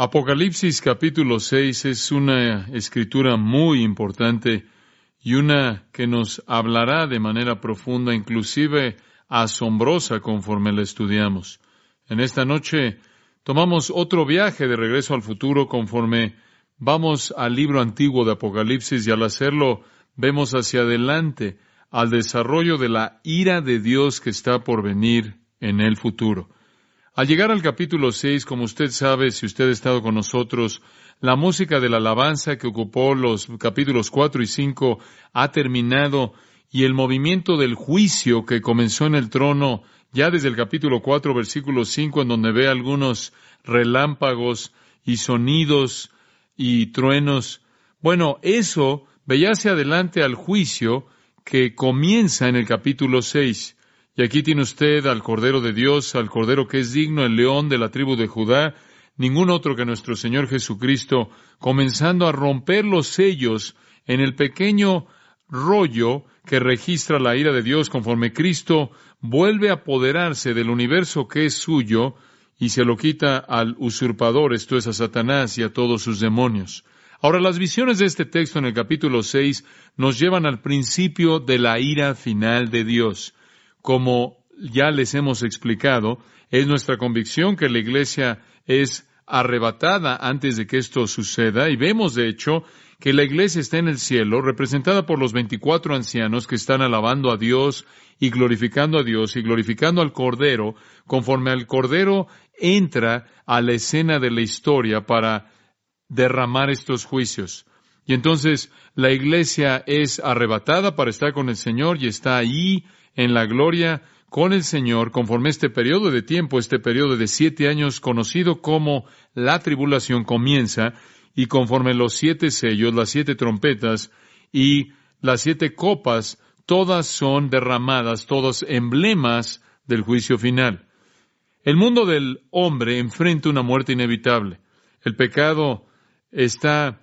Apocalipsis capítulo 6 es una escritura muy importante y una que nos hablará de manera profunda, inclusive asombrosa conforme la estudiamos. En esta noche tomamos otro viaje de regreso al futuro conforme vamos al libro antiguo de Apocalipsis y al hacerlo vemos hacia adelante al desarrollo de la ira de Dios que está por venir en el futuro. Al llegar al capítulo 6, como usted sabe, si usted ha estado con nosotros, la música de la alabanza que ocupó los capítulos 4 y 5 ha terminado y el movimiento del juicio que comenzó en el trono ya desde el capítulo 4, versículo 5, en donde ve algunos relámpagos y sonidos y truenos. Bueno, eso veía hacia adelante al juicio que comienza en el capítulo 6. Y aquí tiene usted al Cordero de Dios, al Cordero que es digno, el León de la tribu de Judá, ningún otro que nuestro Señor Jesucristo, comenzando a romper los sellos en el pequeño rollo que registra la ira de Dios conforme Cristo vuelve a apoderarse del universo que es suyo y se lo quita al usurpador, esto es a Satanás y a todos sus demonios. Ahora, las visiones de este texto en el capítulo 6 nos llevan al principio de la ira final de Dios. Como ya les hemos explicado, es nuestra convicción que la iglesia es arrebatada antes de que esto suceda, y vemos de hecho que la iglesia está en el cielo, representada por los 24 ancianos que están alabando a Dios y glorificando a Dios y glorificando al Cordero, conforme al Cordero entra a la escena de la historia para derramar estos juicios. Y entonces la iglesia es arrebatada para estar con el Señor y está allí en la gloria con el Señor conforme este periodo de tiempo, este periodo de 7 años conocido como la tribulación comienza, y conforme los 7 sellos, las 7 trompetas y las 7 copas, todas son derramadas, todos emblemas del juicio final. El mundo del hombre enfrenta una muerte inevitable. El pecado está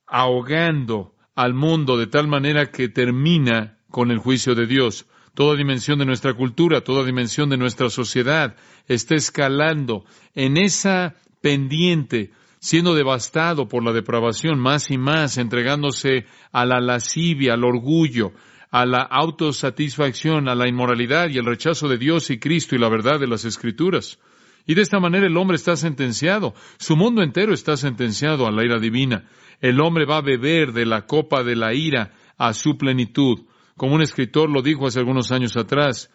ahogando al mundo de tal manera que termina con el juicio de Dios. Toda dimensión de nuestra cultura, toda dimensión de nuestra sociedad está escalando en esa pendiente, siendo devastado por la depravación más y más, entregándose a la lascivia, al orgullo, a la autosatisfacción, a la inmoralidad y el rechazo de Dios y Cristo y la verdad de las Escrituras. Y de esta manera el hombre está sentenciado. Su mundo entero está sentenciado a la ira divina. El hombre va a beber de la copa de la ira a su plenitud. Como un escritor lo dijo hace algunos años atrás,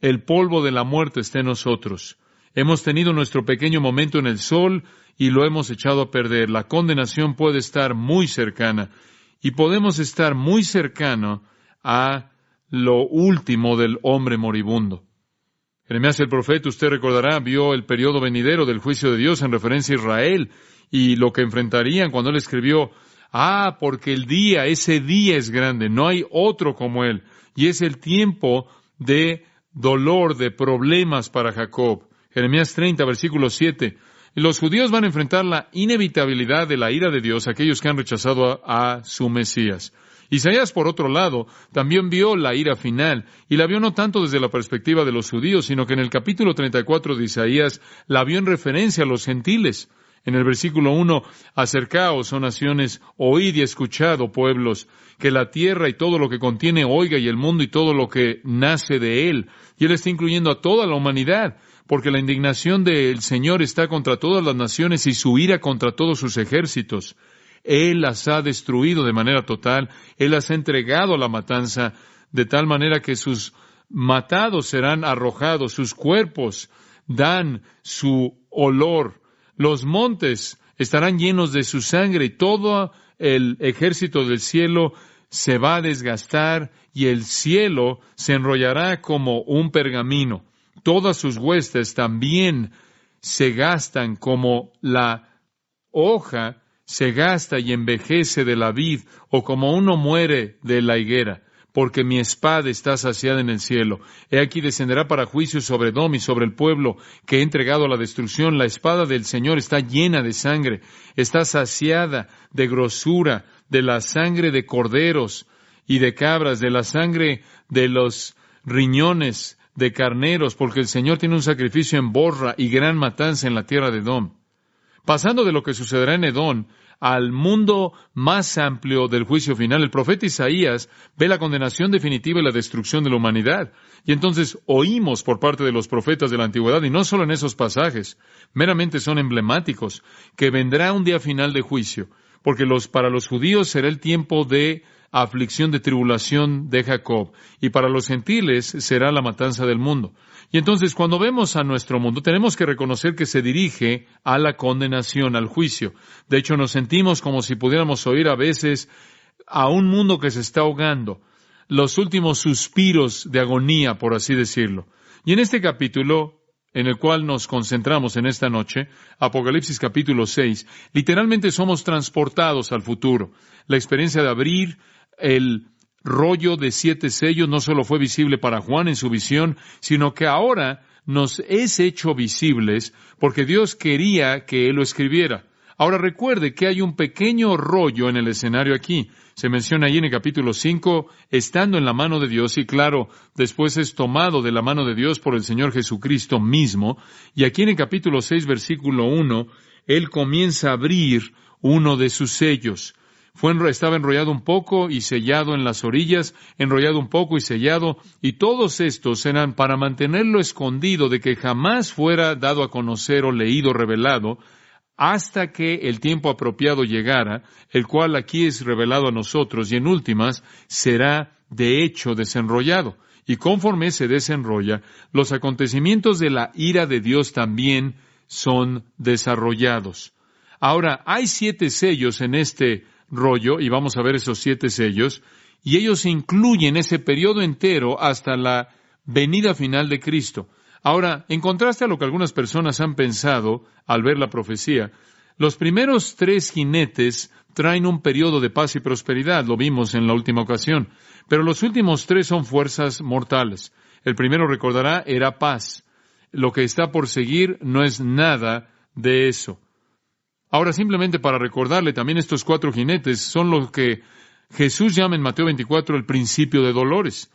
el polvo de la muerte está en nosotros. Hemos tenido nuestro pequeño momento en el sol y lo hemos echado a perder. La condenación puede estar muy cercana y podemos estar muy cercano a lo último del hombre moribundo. Jeremías el profeta, usted recordará, vio el periodo venidero del juicio de Dios en referencia a Israel y lo que enfrentarían cuando él escribió: porque ese día es grande, no hay otro como él, y es el tiempo de dolor, de problemas para Jacob. Jeremías 30, versículo 7. Y los judíos van a enfrentar la inevitabilidad de la ira de Dios, aquellos que han rechazado a su Mesías. Isaías, por otro lado, también vio la ira final, y la vio no tanto desde la perspectiva de los judíos, sino que en el capítulo 34 de Isaías la vio en referencia a los gentiles. En el versículo 1, acercaos, oh naciones, oíd y escuchad, oh pueblos, que la tierra y todo lo que contiene oiga, y el mundo y todo lo que nace de él. Y él está incluyendo a toda la humanidad, porque la indignación del Señor está contra todas las naciones y su ira contra todos sus ejércitos. Él las ha destruido de manera total, Él las ha entregado a la matanza, de tal manera que sus matados serán arrojados, sus cuerpos dan su olor. Los montes estarán llenos de su sangre y todo el ejército del cielo se va a desgastar y el cielo se enrollará como un pergamino. Todas sus huestes también se gastan como la hoja se gasta y envejece de la vid o como uno muere de la higuera. Porque mi espada está saciada en el cielo. He aquí descenderá para juicio sobre Edom y sobre el pueblo que he entregado a la destrucción. La espada del Señor está llena de sangre, está saciada de grosura, de la sangre de corderos y de cabras, de la sangre de los riñones de carneros, porque el Señor tiene un sacrificio en Borra y gran matanza en la tierra de Edom. Pasando de lo que sucederá en Edom al mundo más amplio del juicio final, el profeta Isaías ve la condenación definitiva y la destrucción de la humanidad. Y entonces oímos por parte de los profetas de la antigüedad, y no solo en esos pasajes, meramente son emblemáticos, que vendrá un día final de juicio, porque para los judíos será el tiempo de aflicción, de tribulación de Jacob, y para los gentiles será la matanza del mundo. Y entonces, cuando vemos a nuestro mundo, tenemos que reconocer que se dirige a la condenación, al juicio. De hecho, nos sentimos como si pudiéramos oír a veces a un mundo que se está ahogando, los últimos suspiros de agonía, por así decirlo. Y en este capítulo, en el cual nos concentramos en esta noche, Apocalipsis capítulo 6, literalmente somos transportados al futuro. La experiencia de abrir el rollo de 7 sellos no solo fue visible para Juan en su visión, sino que ahora nos es hecho visibles porque Dios quería que Él lo escribiera. Ahora recuerde que hay un pequeño rollo en el escenario aquí. Se menciona ahí en el capítulo 5, estando en la mano de Dios, y claro, después es tomado de la mano de Dios por el Señor Jesucristo mismo. Y aquí en el capítulo 6, versículo 1, Él comienza a abrir uno de sus sellos. Estaba enrollado un poco y sellado en las orillas, enrollado un poco y sellado, y todos estos eran para mantenerlo escondido de que jamás fuera dado a conocer o leído, revelado, hasta que el tiempo apropiado llegara, el cual aquí es revelado a nosotros, y en últimas será de hecho desenrollado. Y conforme se desenrolla, los acontecimientos de la ira de Dios también son desarrollados. Ahora, hay 7 sellos en este rollo, y vamos a ver esos 7 sellos, y ellos incluyen ese periodo entero hasta la venida final de Cristo. Ahora, en contraste a lo que algunas personas han pensado al ver la profecía, los primeros 3 jinetes traen un periodo de paz y prosperidad, lo vimos en la última ocasión, pero los últimos 3 son fuerzas mortales. El primero, recordará, era paz. Lo que está por seguir no es nada de eso. Ahora, simplemente para recordarle, también estos 4 jinetes son lo que Jesús llama en Mateo 24 el principio de dolores.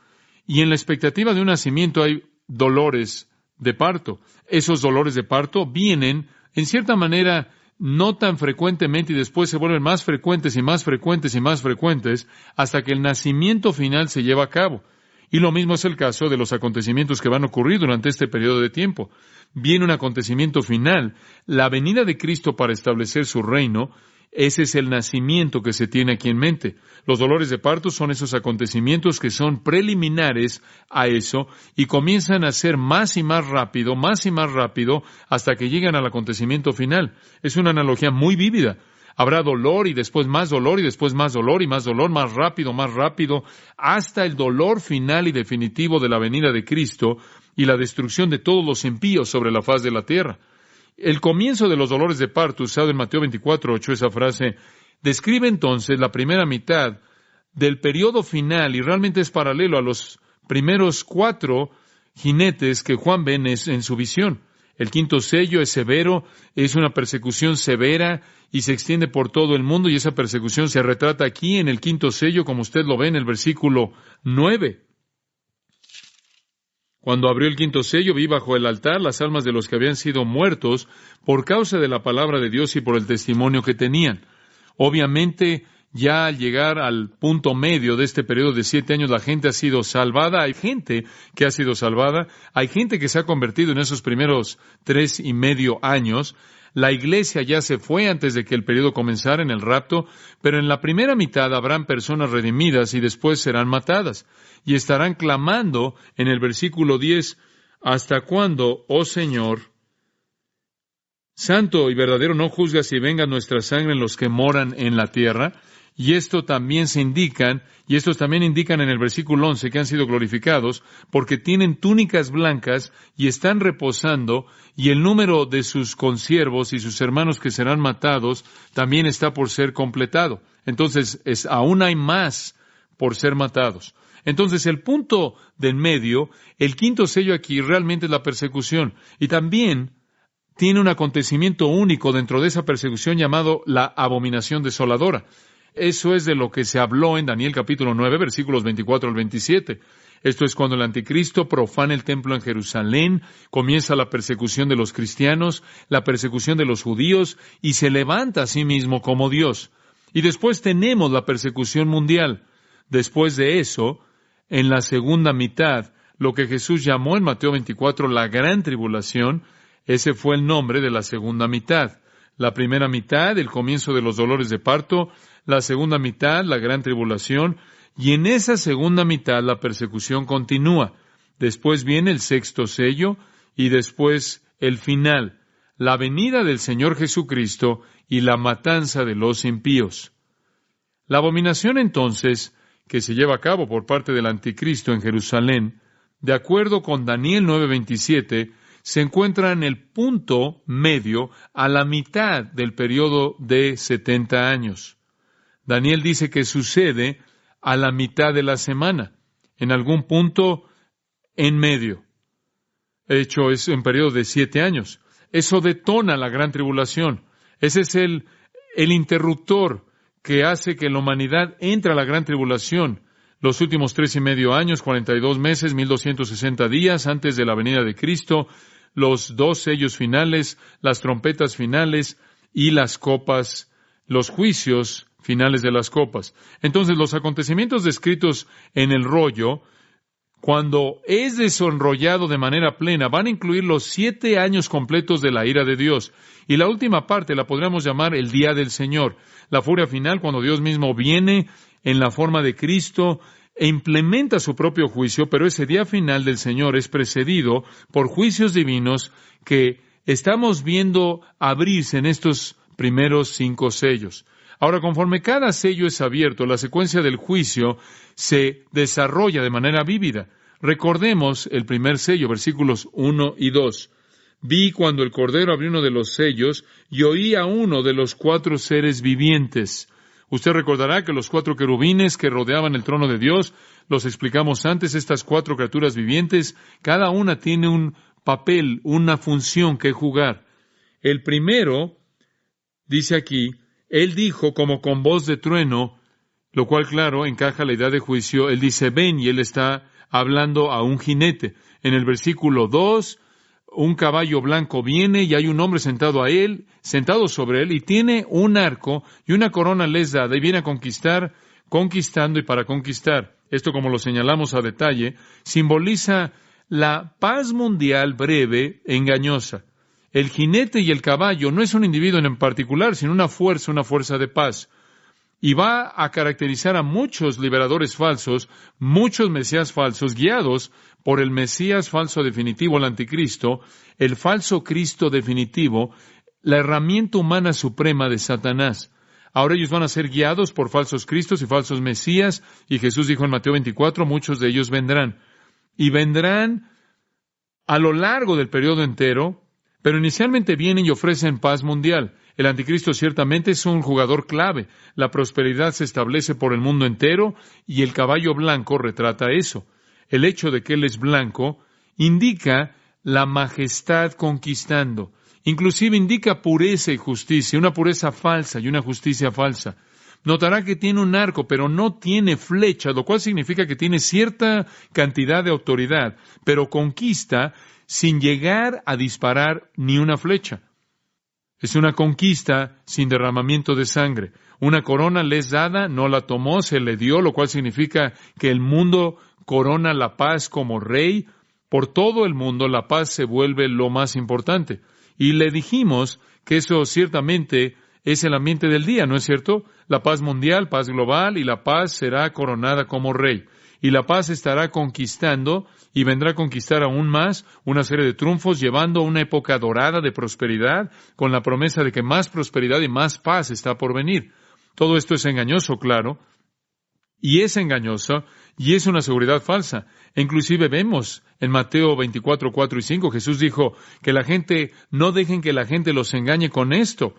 Y en la expectativa de un nacimiento hay dolores de parto. Esos dolores de parto vienen, en cierta manera, no tan frecuentemente, y después se vuelven más frecuentes y más frecuentes y más frecuentes, hasta que el nacimiento final se lleva a cabo. Y lo mismo es el caso de los acontecimientos que van a ocurrir durante este periodo de tiempo. Viene un acontecimiento final, la venida de Cristo para establecer su reino. Ese es el nacimiento que se tiene aquí en mente. Los dolores de parto son esos acontecimientos que son preliminares a eso y comienzan a ser más y más rápido, hasta que llegan al acontecimiento final. Es una analogía muy vívida. Habrá dolor y después más dolor y después más dolor y más dolor, más rápido, hasta el dolor final y definitivo de la venida de Cristo y la destrucción de todos los impíos sobre la faz de la tierra. El comienzo de los dolores de parto, usado en Mateo 24:8, esa frase, describe entonces la primera mitad del periodo final y realmente es paralelo a los primeros 4 jinetes que Juan ve en su visión. El 5º sello es severo, es una persecución severa y se extiende por todo el mundo, y esa persecución se retrata aquí en el 5º sello, como usted lo ve en el versículo 9. Cuando abrió el 5º sello, vi bajo el altar las almas de los que habían sido muertos por causa de la palabra de Dios y por el testimonio que tenían. Obviamente, ya al llegar al punto medio de este periodo de 7 años, la gente ha sido salvada. Hay gente que ha sido salvada. Hay gente que se ha convertido en esos primeros 3.5 años. La iglesia ya se fue antes de que el periodo comenzara en el rapto, pero en la primera mitad habrán personas redimidas y después serán matadas. Y estarán clamando en el versículo 10, ¿hasta cuándo, oh Señor, santo y verdadero, no juzgas y venga nuestra sangre en los que moran en la tierra? Y estos también indican en el versículo 11 que han sido glorificados porque tienen túnicas blancas y están reposando, y el número de sus consiervos y sus hermanos que serán matados también está por ser completado. Entonces, aún hay más por ser matados. Entonces, el punto del medio, el 5º sello aquí realmente es la persecución, y también tiene un acontecimiento único dentro de esa persecución llamado la abominación desoladora. Eso es de lo que se habló en Daniel capítulo 9, versículos 24 al 27. Esto es cuando el anticristo profana el templo en Jerusalén, comienza la persecución de los cristianos, la persecución de los judíos, y se levanta a sí mismo como Dios. Y después tenemos la persecución mundial. Después de eso, en la segunda mitad, lo que Jesús llamó en Mateo 24 la gran tribulación, ese fue el nombre de la segunda mitad. La primera mitad, el comienzo de los dolores de parto, la segunda mitad, la gran tribulación, y en esa segunda mitad la persecución continúa. Después viene el sexto sello y después el final, la venida del Señor Jesucristo y la matanza de los impíos. La abominación entonces, que se lleva a cabo por parte del anticristo en Jerusalén, de acuerdo con Daniel 9:27, se encuentra en el punto medio a la mitad del periodo de 70 años. Daniel dice que sucede a la mitad de la semana, en algún punto en medio. De hecho, es un periodo de 7 años. Eso detona la gran tribulación. Ese es el interruptor que hace que la humanidad entre a la gran tribulación. Los últimos 3.5 años, 42 meses, 1,260 días antes de la venida de Cristo, los 2 sellos finales, las trompetas finales y las copas, los juicios finales de las copas. Entonces, los acontecimientos descritos en el rollo, cuando es desenrollado de manera plena, van a incluir los 7 años completos de la ira de Dios. Y la última parte la podríamos llamar el día del Señor. La furia final, cuando Dios mismo viene en la forma de Cristo e implementa su propio juicio, pero ese día final del Señor es precedido por juicios divinos que estamos viendo abrirse en estos primeros 5 sellos. Ahora, conforme cada sello es abierto, la secuencia del juicio se desarrolla de manera vívida. Recordemos el primer sello, versículos 1 y 2. Vi cuando el Cordero abrió uno de los sellos y oí a uno de los 4 seres vivientes. Usted recordará que los 4 querubines que rodeaban el trono de Dios, los explicamos antes, estas 4 criaturas vivientes, cada una tiene un papel, una función que jugar. El primero, dice aquí, él dijo como con voz de trueno, lo cual, claro, encaja la idea de juicio. Él dice, ven, y él está hablando a un jinete. En el versículo 2, un caballo blanco viene y hay un hombre sentado sobre él, y tiene un arco y una corona les dada, y viene a conquistar, conquistando y para conquistar. Esto, como lo señalamos a detalle, simboliza la paz mundial breve e engañosa. El jinete y el caballo no es un individuo en particular, sino una fuerza de paz. Y va a caracterizar a muchos liberadores falsos, muchos mesías falsos, guiados por el mesías falso definitivo, el anticristo, el falso Cristo definitivo, la herramienta humana suprema de Satanás. Ahora ellos van a ser guiados por falsos cristos y falsos mesías, y Jesús dijo en Mateo 24, muchos de ellos vendrán. Y vendrán a lo largo del periodo entero, pero inicialmente vienen y ofrecen paz mundial. El anticristo ciertamente es un jugador clave. La prosperidad se establece por el mundo entero y el caballo blanco retrata eso. El hecho de que él es blanco indica la majestad conquistando. Inclusive indica pureza y justicia, una pureza falsa y una justicia falsa. Notará que tiene un arco, pero no tiene flecha, lo cual significa que tiene cierta cantidad de autoridad, pero conquista sin llegar a disparar ni una flecha. Es una conquista sin derramamiento de sangre. Una corona le es dada, no la tomó, se le dio, lo cual significa que el mundo corona la paz como rey. Por todo el mundo la paz se vuelve lo más importante. Y le dijimos que eso ciertamente es el ambiente del día, ¿no es cierto? La paz mundial, paz global, y la paz será coronada como rey. Y la paz estará conquistando y vendrá a conquistar aún más una serie de triunfos, llevando a una época dorada de prosperidad, con la promesa de que más prosperidad y más paz está por venir. Todo esto es engañoso, claro, y es engañoso, y es una seguridad falsa. E inclusive vemos en Mateo 24, 4 y 5, Jesús dijo que no dejen que la gente los engañe con esto.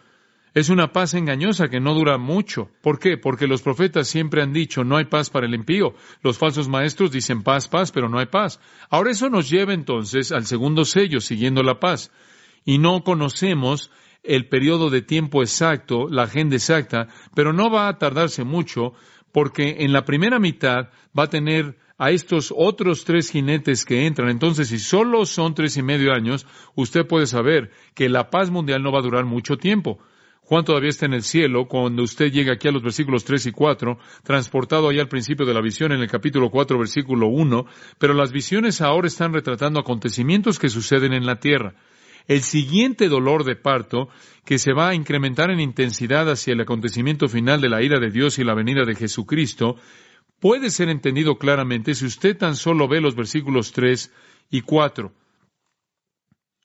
Es una paz engañosa que no dura mucho. ¿Por qué? Porque los profetas siempre han dicho, no hay paz para el impío. Los falsos maestros dicen paz, paz, pero no hay paz. Ahora eso nos lleva entonces al segundo sello, siguiendo la paz. Y no conocemos el periodo de tiempo exacto, la agenda exacta, pero no va a tardarse mucho, porque en la primera mitad va a tener a estos otros 3 jinetes que entran. Entonces, si solo son 3.5 años, usted puede saber que la paz mundial no va a durar mucho tiempo. Juan todavía está en el cielo cuando usted llega aquí a los versículos 3 y 4, transportado allá al principio de la visión en el capítulo 4, versículo 1, pero las visiones ahora están retratando acontecimientos que suceden en la tierra. El siguiente dolor de parto, que se va a incrementar en intensidad hacia el acontecimiento final de la ira de Dios y la venida de Jesucristo, puede ser entendido claramente si usted tan solo ve los versículos 3 y 4.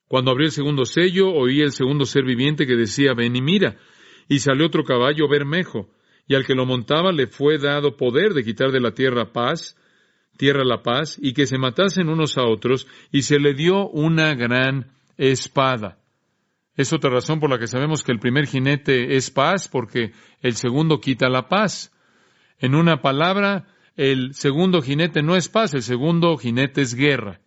Cuando abrió el segundo sello, oí el segundo ser viviente que decía, ven y mira. Y salió otro caballo bermejo, y al que lo montaba le fue dado poder de quitar de la tierra la paz, y que se matasen unos a otros, y se le dio una gran espada. Es otra razón por la que sabemos que el primer jinete es paz, porque el segundo quita la paz. En una palabra, el segundo jinete no es paz, el segundo jinete es guerra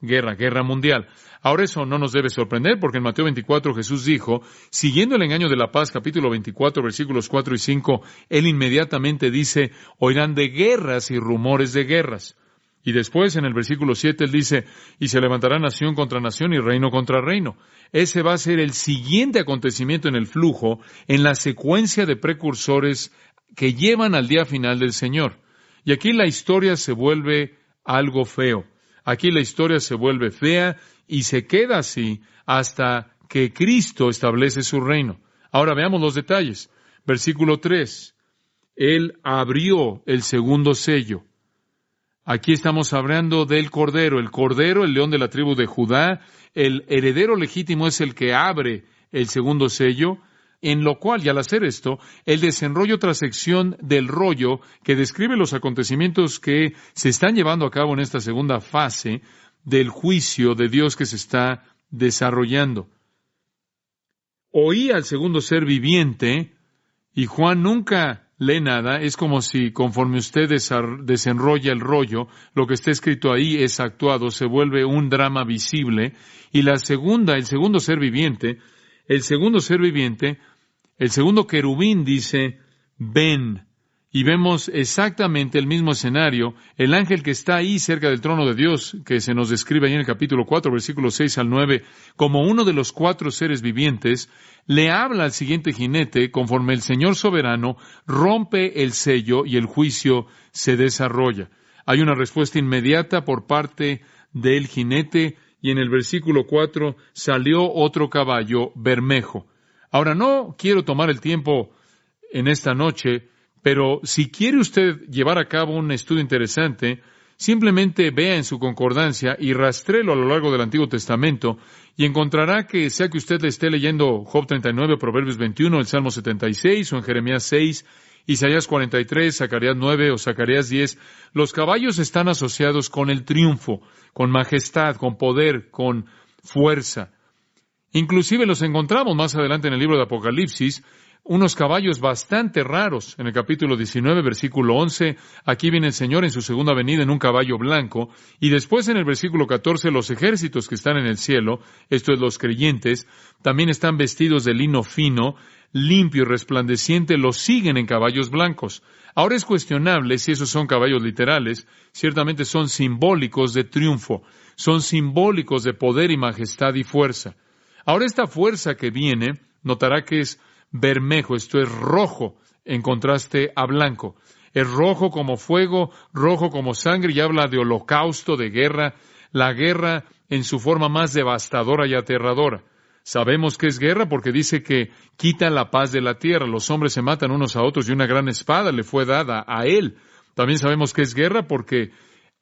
mundial. Ahora eso no nos debe sorprender, porque en Mateo 24 Jesús dijo, siguiendo el engaño de la paz, capítulo 24, versículos 4 y 5, Él inmediatamente dice, oirán de guerras y rumores de guerras. Y después, en el versículo 7, Él dice, y se levantará nación contra nación y reino contra reino. Ese va a ser el siguiente acontecimiento en el flujo, en la secuencia de precursores que llevan al día final del Señor. Y aquí la historia se vuelve algo feo. Aquí la historia se vuelve fea y se queda así hasta que Cristo establece su reino. Ahora veamos los detalles. Versículo 3. Él abrió el segundo sello. Aquí estamos hablando del Cordero. El Cordero, el león de la tribu de Judá, el heredero legítimo es el que abre el segundo sello, en lo cual, y al hacer esto, Él desenrolla otra sección del rollo que describe los acontecimientos que se están llevando a cabo en esta segunda fase del juicio de Dios que se está desarrollando. Oí al segundo ser viviente, y Juan nunca lee nada, es como si conforme usted desenrolla el rollo, lo que está escrito ahí es actuado, se vuelve un drama visible, y el segundo ser viviente, el segundo querubín dice, ven. Y vemos exactamente el mismo escenario. El ángel que está ahí cerca del trono de Dios, que se nos describe ahí en el capítulo 4, versículos 6 al 9, como uno de los 4 seres vivientes, le habla al siguiente jinete conforme el Señor soberano rompe el sello y el juicio se desarrolla. Hay una respuesta inmediata por parte del jinete y en el versículo 4 salió otro caballo bermejo. Ahora, no quiero tomar el tiempo en esta noche, pero si quiere usted llevar a cabo un estudio interesante, simplemente vea en su concordancia y rastréelo a lo largo del Antiguo Testamento y encontrará que sea que usted le esté leyendo Job 39, Proverbios 21, el Salmo 76 o en Jeremías 6, Isaías 43, Zacarías 9 o Zacarías 10, los caballos están asociados con el triunfo, con majestad, con poder, con fuerza. Inclusive los encontramos más adelante en el libro de Apocalipsis, unos caballos bastante raros. En el capítulo 19, versículo 11, aquí viene el Señor en su segunda venida en un caballo blanco, y después en el versículo 14, los ejércitos que están en el cielo, esto es los creyentes, también están vestidos de lino fino, limpio y resplandeciente, los siguen en caballos blancos. Ahora es cuestionable si esos son caballos literales, ciertamente son simbólicos de triunfo, son simbólicos de poder y majestad y fuerza. Ahora esta fuerza que viene, notará que es bermejo, esto es rojo, en contraste a blanco. Es rojo como fuego, rojo como sangre, y habla de holocausto, de guerra, la guerra en su forma más devastadora y aterradora. Sabemos que es guerra porque dice que quita la paz de la tierra, los hombres se matan unos a otros y una gran espada le fue dada a él. También sabemos que es guerra porque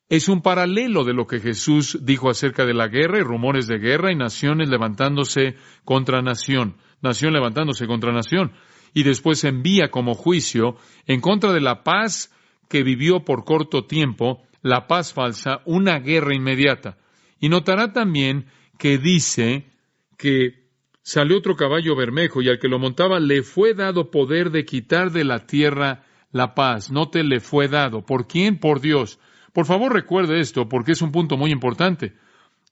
es un paralelo de lo que Jesús dijo acerca de la guerra y rumores de guerra y naciones levantándose contra nación levantándose contra nación, y después envía como juicio en contra de la paz que vivió por corto tiempo, la paz falsa, una guerra inmediata. Y notará también que dice que salió otro caballo bermejo y al que lo montaba le fue dado poder de quitar de la tierra la paz. Note, le fue dado. ¿Por quién? Por Dios. Por favor, recuerde esto porque es un punto muy importante.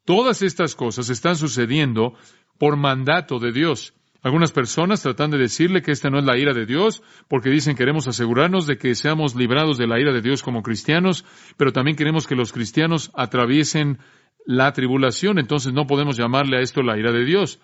Todas estas cosas están sucediendo por mandato de Dios. Algunas personas tratan de decirle que esta no es la ira de Dios, porque dicen queremos asegurarnos de que seamos librados de la ira de Dios como cristianos, pero también queremos que los cristianos atraviesen la tribulación, entonces no podemos llamarle a esto la ira de Dios.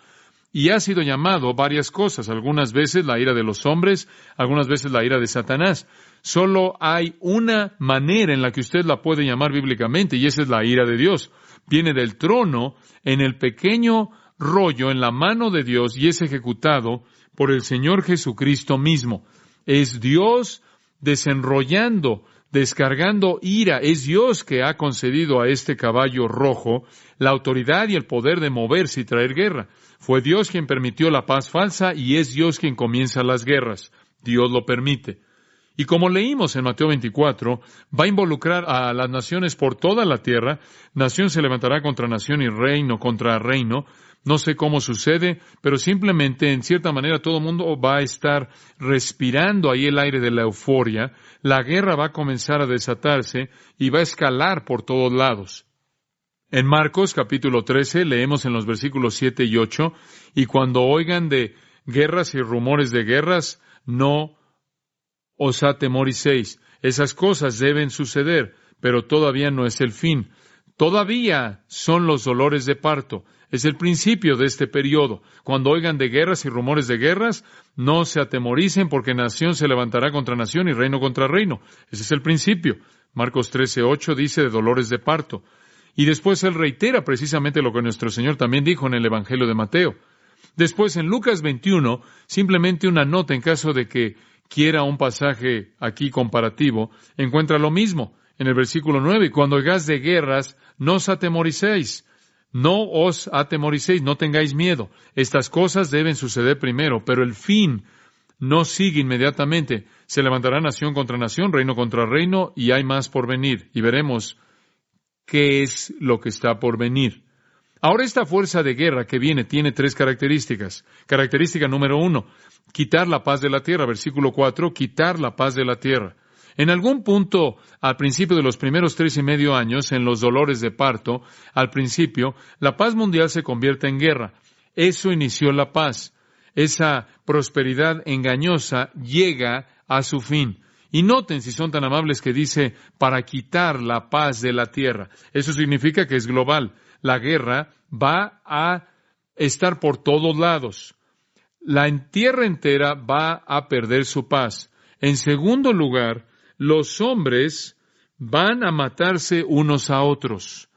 Y ha sido llamado varias cosas, algunas veces la ira de los hombres, algunas veces la ira de Satanás. Solo hay una manera en la que usted la puede llamar bíblicamente, y esa es la ira de Dios. Viene del trono en el pequeño rollo en la mano de Dios y es ejecutado por el Señor Jesucristo mismo. Es Dios desenrollando, descargando ira. Es Dios que ha concedido a este caballo rojo la autoridad y el poder de moverse y traer guerra. Fue Dios quien permitió la paz falsa y es Dios quien comienza las guerras. Dios lo permite. Y como leímos en Mateo 24, va a involucrar a las naciones por toda la tierra. Nación se levantará contra nación y reino contra reino. No sé cómo sucede, pero simplemente, en cierta manera, todo el mundo va a estar respirando ahí el aire de la euforia. La guerra va a comenzar a desatarse y va a escalar por todos lados. En Marcos capítulo 13 leemos en los versículos 7 y 8, y cuando oigan de guerras y rumores de guerras, no os atemoricéis. Esas cosas deben suceder, pero todavía no es el fin. Todavía son los dolores de parto. Es el principio de este periodo. Cuando oigan de guerras y rumores de guerras, no se atemoricen porque nación se levantará contra nación y reino contra reino. Ese es el principio. Marcos 13:8 dice de dolores de parto. Y después él reitera precisamente lo que nuestro Señor también dijo en el Evangelio de Mateo. Después en Lucas 21, simplemente una nota en caso de que quiera un pasaje aquí comparativo, encuentra lo mismo. En el versículo 9, cuando oigáis de guerras, no os atemoricéis. No os atemoricéis, no tengáis miedo. Estas cosas deben suceder primero, pero el fin no sigue inmediatamente. Se levantará nación contra nación, reino contra reino, y hay más por venir. Y veremos qué es lo que está por venir. Ahora, esta fuerza de guerra que viene tiene tres características. Característica número 1, quitar la paz de la tierra. Versículo 4, quitar la paz de la tierra. En algún punto, al principio de los primeros 3.5 años, en los dolores de parto, al principio, la paz mundial se convierte en guerra. Eso inició la paz. Esa prosperidad engañosa llega a su fin. Y noten, si son tan amables, que dice, para quitar la paz de la tierra. Eso significa que es global. La guerra va a estar por todos lados. La tierra entera va a perder su paz. En segundo lugar, los hombres van a matarse unos a otros.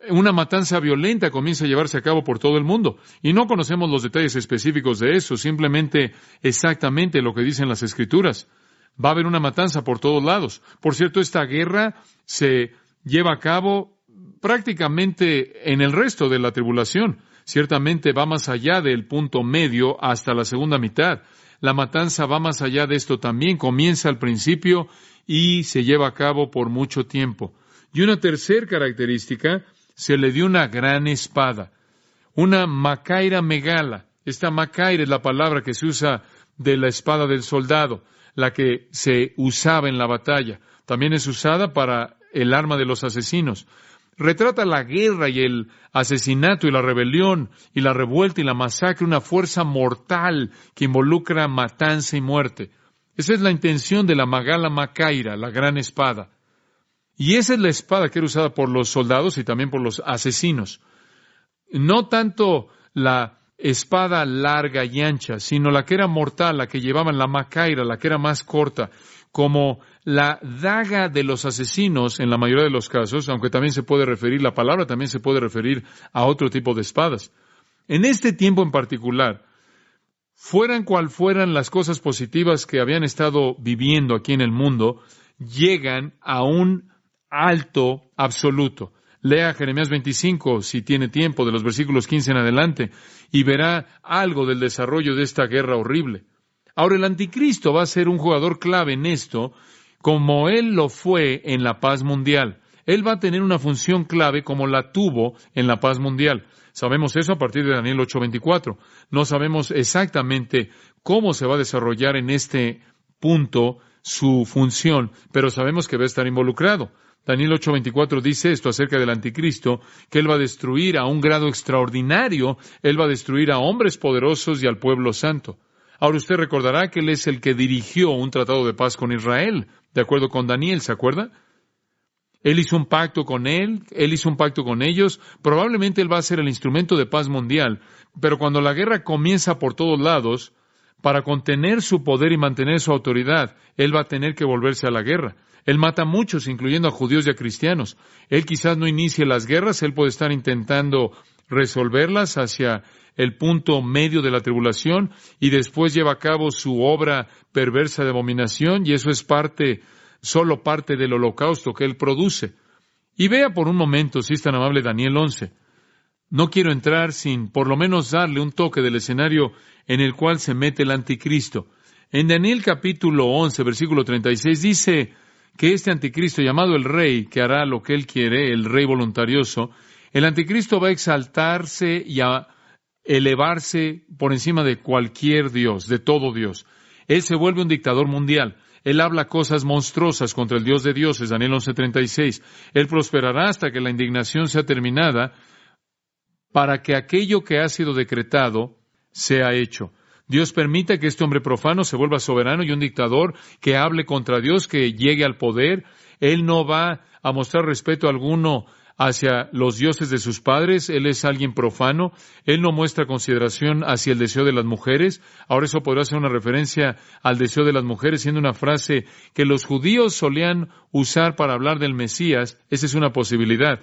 Una matanza violenta comienza a llevarse a cabo por todo el mundo. Y no conocemos los detalles específicos de eso, simplemente exactamente lo que dicen las Escrituras. Va a haber una matanza por todos lados. Por cierto, esta guerra se lleva a cabo prácticamente en el resto de la tribulación. Ciertamente va más allá del punto medio hasta la segunda mitad. La matanza va más allá de esto también. Comienza al principio y se lleva a cabo por mucho tiempo. Y una tercera característica, se le dio una gran espada. Una macaira megala. Esta macaira es la palabra que se usa de la espada del soldado, la que se usaba en la batalla. También es usada para el arma de los asesinos. Retrata la guerra y el asesinato y la rebelión y la revuelta y la masacre, una fuerza mortal que involucra matanza y muerte. Esa es la intención de la Magala Macaira, la gran espada. Y esa es la espada que era usada por los soldados y también por los asesinos. No tanto la espada larga y ancha, sino la que era mortal, la que llevaban la Macaira, la que era más corta, como la daga de los asesinos en la mayoría de los casos, aunque también se puede referir, la palabra también se puede referir a otro tipo de espadas. En este tiempo en particular, fueran cual fueran las cosas positivas que habían estado viviendo aquí en el mundo, llegan a un alto absoluto. Lea Jeremías 25, si tiene tiempo, de los versículos 15 en adelante, y verá algo del desarrollo de esta guerra horrible. Ahora, el anticristo va a ser un jugador clave en esto, como él lo fue en la paz mundial. Él va a tener una función clave como la tuvo en la paz mundial. Sabemos eso a partir de Daniel 8:24. No sabemos exactamente cómo se va a desarrollar en este punto su función, pero sabemos que va a estar involucrado. Daniel 8:24 dice esto acerca del anticristo, que él va a destruir a un grado extraordinario, él va a destruir a hombres poderosos y al pueblo santo. Ahora usted recordará que él es el que dirigió un tratado de paz con Israel, de acuerdo con Daniel, ¿se acuerda? Él hizo un pacto con él hizo un pacto con ellos, probablemente él va a ser el instrumento de paz mundial, pero cuando la guerra comienza por todos lados, para contener su poder y mantener su autoridad, él va a tener que volverse a la guerra. Él mata a muchos, incluyendo a judíos y a cristianos. Él quizás no inicie las guerras, él puede estar intentando resolverlas hacia el punto medio de la tribulación y después lleva a cabo su obra perversa de abominación y eso es solo parte del holocausto que él produce. Y vea por un momento, si es tan amable, Daniel 11. No quiero entrar sin por lo menos darle un toque del escenario en el cual se mete el anticristo. En Daniel capítulo 11, versículo 36, dice que este anticristo llamado el rey, que hará lo que él quiere, el rey voluntarioso, el anticristo va a exaltarse y a elevarse por encima de cualquier Dios, de todo Dios. Él se vuelve un dictador mundial. Él habla cosas monstruosas contra el Dios de dioses, Daniel 11:36. Él prosperará hasta que la indignación sea terminada para que aquello que ha sido decretado sea hecho. Dios permite que este hombre profano se vuelva soberano y un dictador que hable contra Dios, que llegue al poder. Él no va a mostrar respeto alguno hacia los dioses de sus padres. Él es alguien profano. Él no muestra consideración hacia el deseo de las mujeres. Ahora eso podrá ser una referencia al deseo de las mujeres, siendo una frase que los judíos solían usar para hablar del Mesías. Esa es una posibilidad.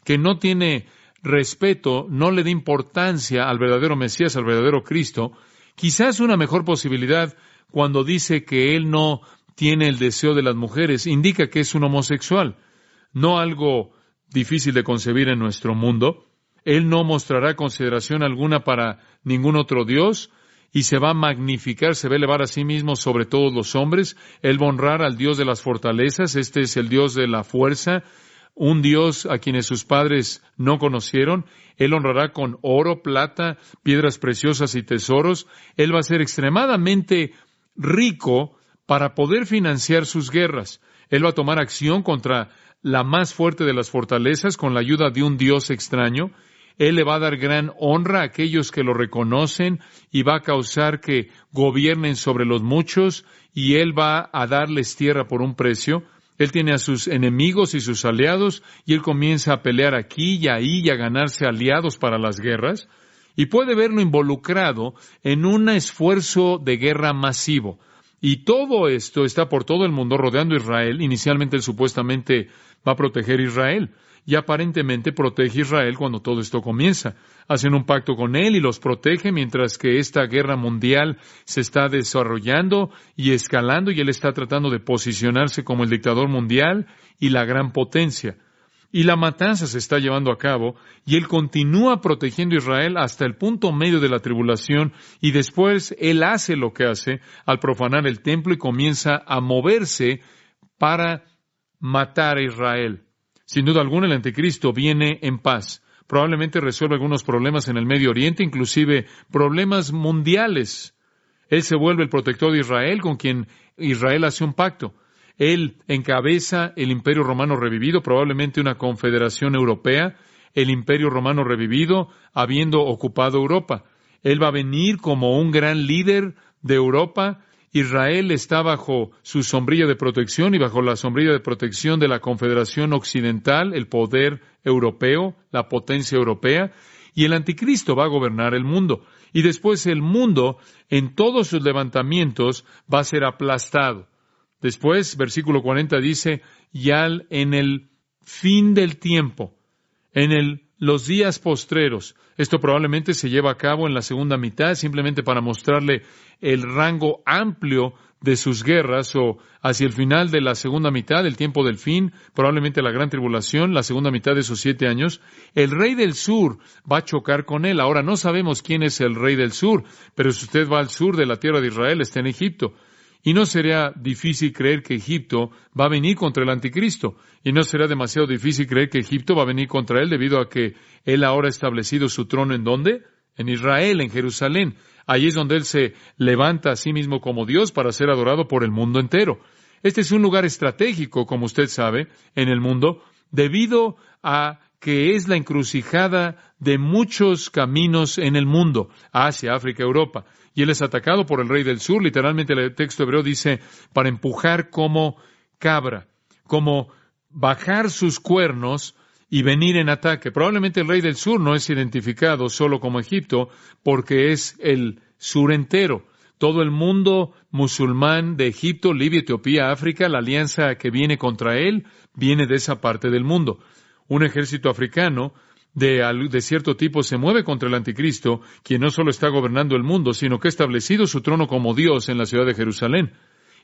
Que no tiene respeto, no le da importancia al verdadero Mesías, al verdadero Cristo. Quizás una mejor posibilidad cuando dice que él no tiene el deseo de las mujeres, indica que es un homosexual. No algo difícil de concebir en nuestro mundo. Él no mostrará consideración alguna para ningún otro Dios y se va a magnificar, se va a elevar a sí mismo sobre todos los hombres. Él va a honrar al Dios de las fortalezas, este es el Dios de la fuerza, un Dios a quienes sus padres no conocieron. Él honrará con oro, plata, piedras preciosas y tesoros. Él va a ser extremadamente rico para poder financiar sus guerras. Él va a tomar acción contra la más fuerte de las fortalezas con la ayuda de un Dios extraño. Él le va a dar gran honra a aquellos que lo reconocen y va a causar que gobiernen sobre los muchos y él va a darles tierra por un precio. Él tiene a sus enemigos y sus aliados y él comienza a pelear aquí y ahí y a ganarse aliados para las guerras y puede verlo involucrado en un esfuerzo de guerra masivo. Y todo esto está por todo el mundo rodeando a Israel. Inicialmente él supuestamente va a proteger a Israel y aparentemente protege a Israel cuando todo esto comienza. Hacen un pacto con él y los protege mientras que esta guerra mundial se está desarrollando y escalando y él está tratando de posicionarse como el dictador mundial y la gran potencia. Y la matanza se está llevando a cabo y él continúa protegiendo a Israel hasta el punto medio de la tribulación y después él hace lo que hace al profanar el templo y comienza a moverse para matar a Israel. Sin duda alguna el anticristo viene en paz. Probablemente resuelve algunos problemas en el Medio Oriente, inclusive problemas mundiales. Él se vuelve el protector de Israel, con quien Israel hace un pacto. Él encabeza el Imperio Romano revivido, probablemente una confederación europea, el Imperio Romano revivido, habiendo ocupado Europa. Él va a venir como un gran líder de Europa. Israel está bajo su sombrilla de protección y bajo la sombrilla de protección de la Confederación Occidental, el poder europeo, la potencia europea, y el anticristo va a gobernar el mundo. Y después el mundo, en todos sus levantamientos, va a ser aplastado. Después, versículo 40 dice, ya en el fin del tiempo, los días postreros. Esto probablemente se lleva a cabo en la segunda mitad, simplemente para mostrarle el rango amplio de sus guerras, o hacia el final de la segunda mitad, el tiempo del fin, probablemente la gran tribulación, la segunda mitad de sus 7 años. El rey del sur va a chocar con él. Ahora no sabemos quién es el rey del sur, pero si usted va al sur de la tierra de Israel, está en Egipto. Y no será difícil creer que Egipto va a venir contra el anticristo. Y no será demasiado difícil creer que Egipto va a venir contra él debido a que él ahora ha establecido su trono ¿en dónde? En Israel, en Jerusalén. Allí es donde él se levanta a sí mismo como Dios para ser adorado por el mundo entero. Este es un lugar estratégico, como usted sabe, en el mundo, debido a que es la encrucijada de muchos caminos en el mundo, Asia, África, Europa. Y él es atacado por el rey del sur. Literalmente el texto hebreo dice, para empujar como cabra, como bajar sus cuernos y venir en ataque. Probablemente el rey del sur no es identificado solo como Egipto, porque es el sur entero. Todo el mundo musulmán de Egipto, Libia, Etiopía, África, la alianza que viene contra él, viene de esa parte del mundo. Un ejército africano de cierto tipo se mueve contra el anticristo, quien no solo está gobernando el mundo, sino que ha establecido su trono como Dios en la ciudad de Jerusalén.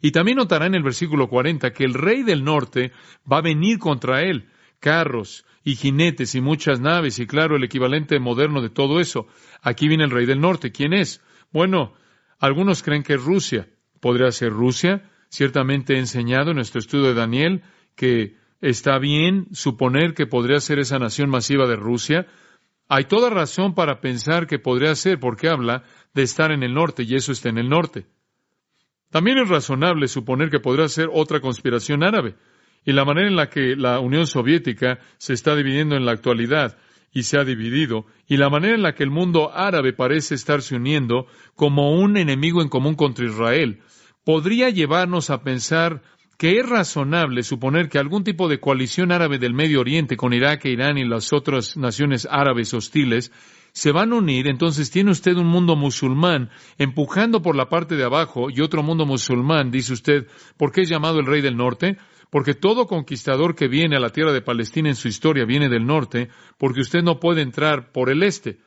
Y también notará en el versículo 40 que el rey del norte va a venir contra él, carros y jinetes y muchas naves, y claro, el equivalente moderno de todo eso. Aquí viene el rey del norte. ¿Quién es? Bueno, algunos creen que es Rusia. ¿Podría ser Rusia? Ciertamente he enseñado en nuestro estudio de Daniel que está bien suponer que podría ser esa nación masiva de Rusia. Hay toda razón para pensar que podría ser, porque habla de estar en el norte, y eso está en el norte. También es razonable suponer que podría ser otra conspiración árabe, y la manera en la que la Unión Soviética se está dividiendo en la actualidad, y se ha dividido, y la manera en la que el mundo árabe parece estarse uniendo como un enemigo en común contra Israel, podría llevarnos a pensar que es razonable suponer que algún tipo de coalición árabe del Medio Oriente con Irak e Irán y las otras naciones árabes hostiles se van a unir. Entonces tiene usted un mundo musulmán empujando por la parte de abajo y otro mundo musulmán, dice usted. ¿Por qué es llamado el Rey del Norte? Porque todo conquistador que viene a la tierra de Palestina en su historia viene del norte, porque usted no puede entrar por el este.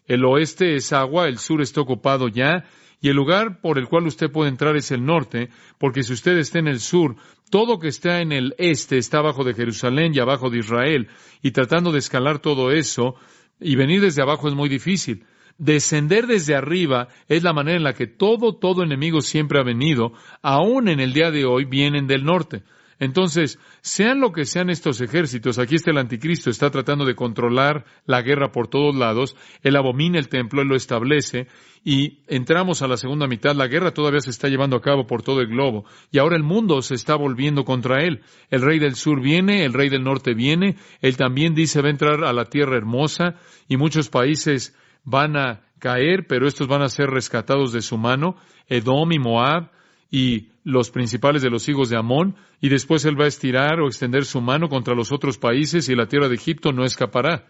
El oeste es agua, el sur está ocupado ya, y el lugar por el cual usted puede entrar es el norte, porque si usted está en el sur, todo que está en el este está abajo de Jerusalén y abajo de Israel, y tratando de escalar todo eso, y venir desde abajo es muy difícil. Descender desde arriba es la manera en la que todo enemigo siempre ha venido, aún en el día de hoy vienen del norte. Entonces, sean lo que sean estos ejércitos, aquí está el anticristo, está tratando de controlar la guerra por todos lados, él abomina el templo, él lo establece, y entramos a la segunda mitad, la guerra todavía se está llevando a cabo por todo el globo, y ahora el mundo se está volviendo contra él. El rey del sur viene, el rey del norte viene, él también dice va a entrar a la tierra hermosa, y muchos países van a caer, pero estos van a ser rescatados de su mano, Edom y Moab, y los principales de los hijos de Amón, y después él va a estirar o extender su mano contra los otros países, y la tierra de Egipto no escapará.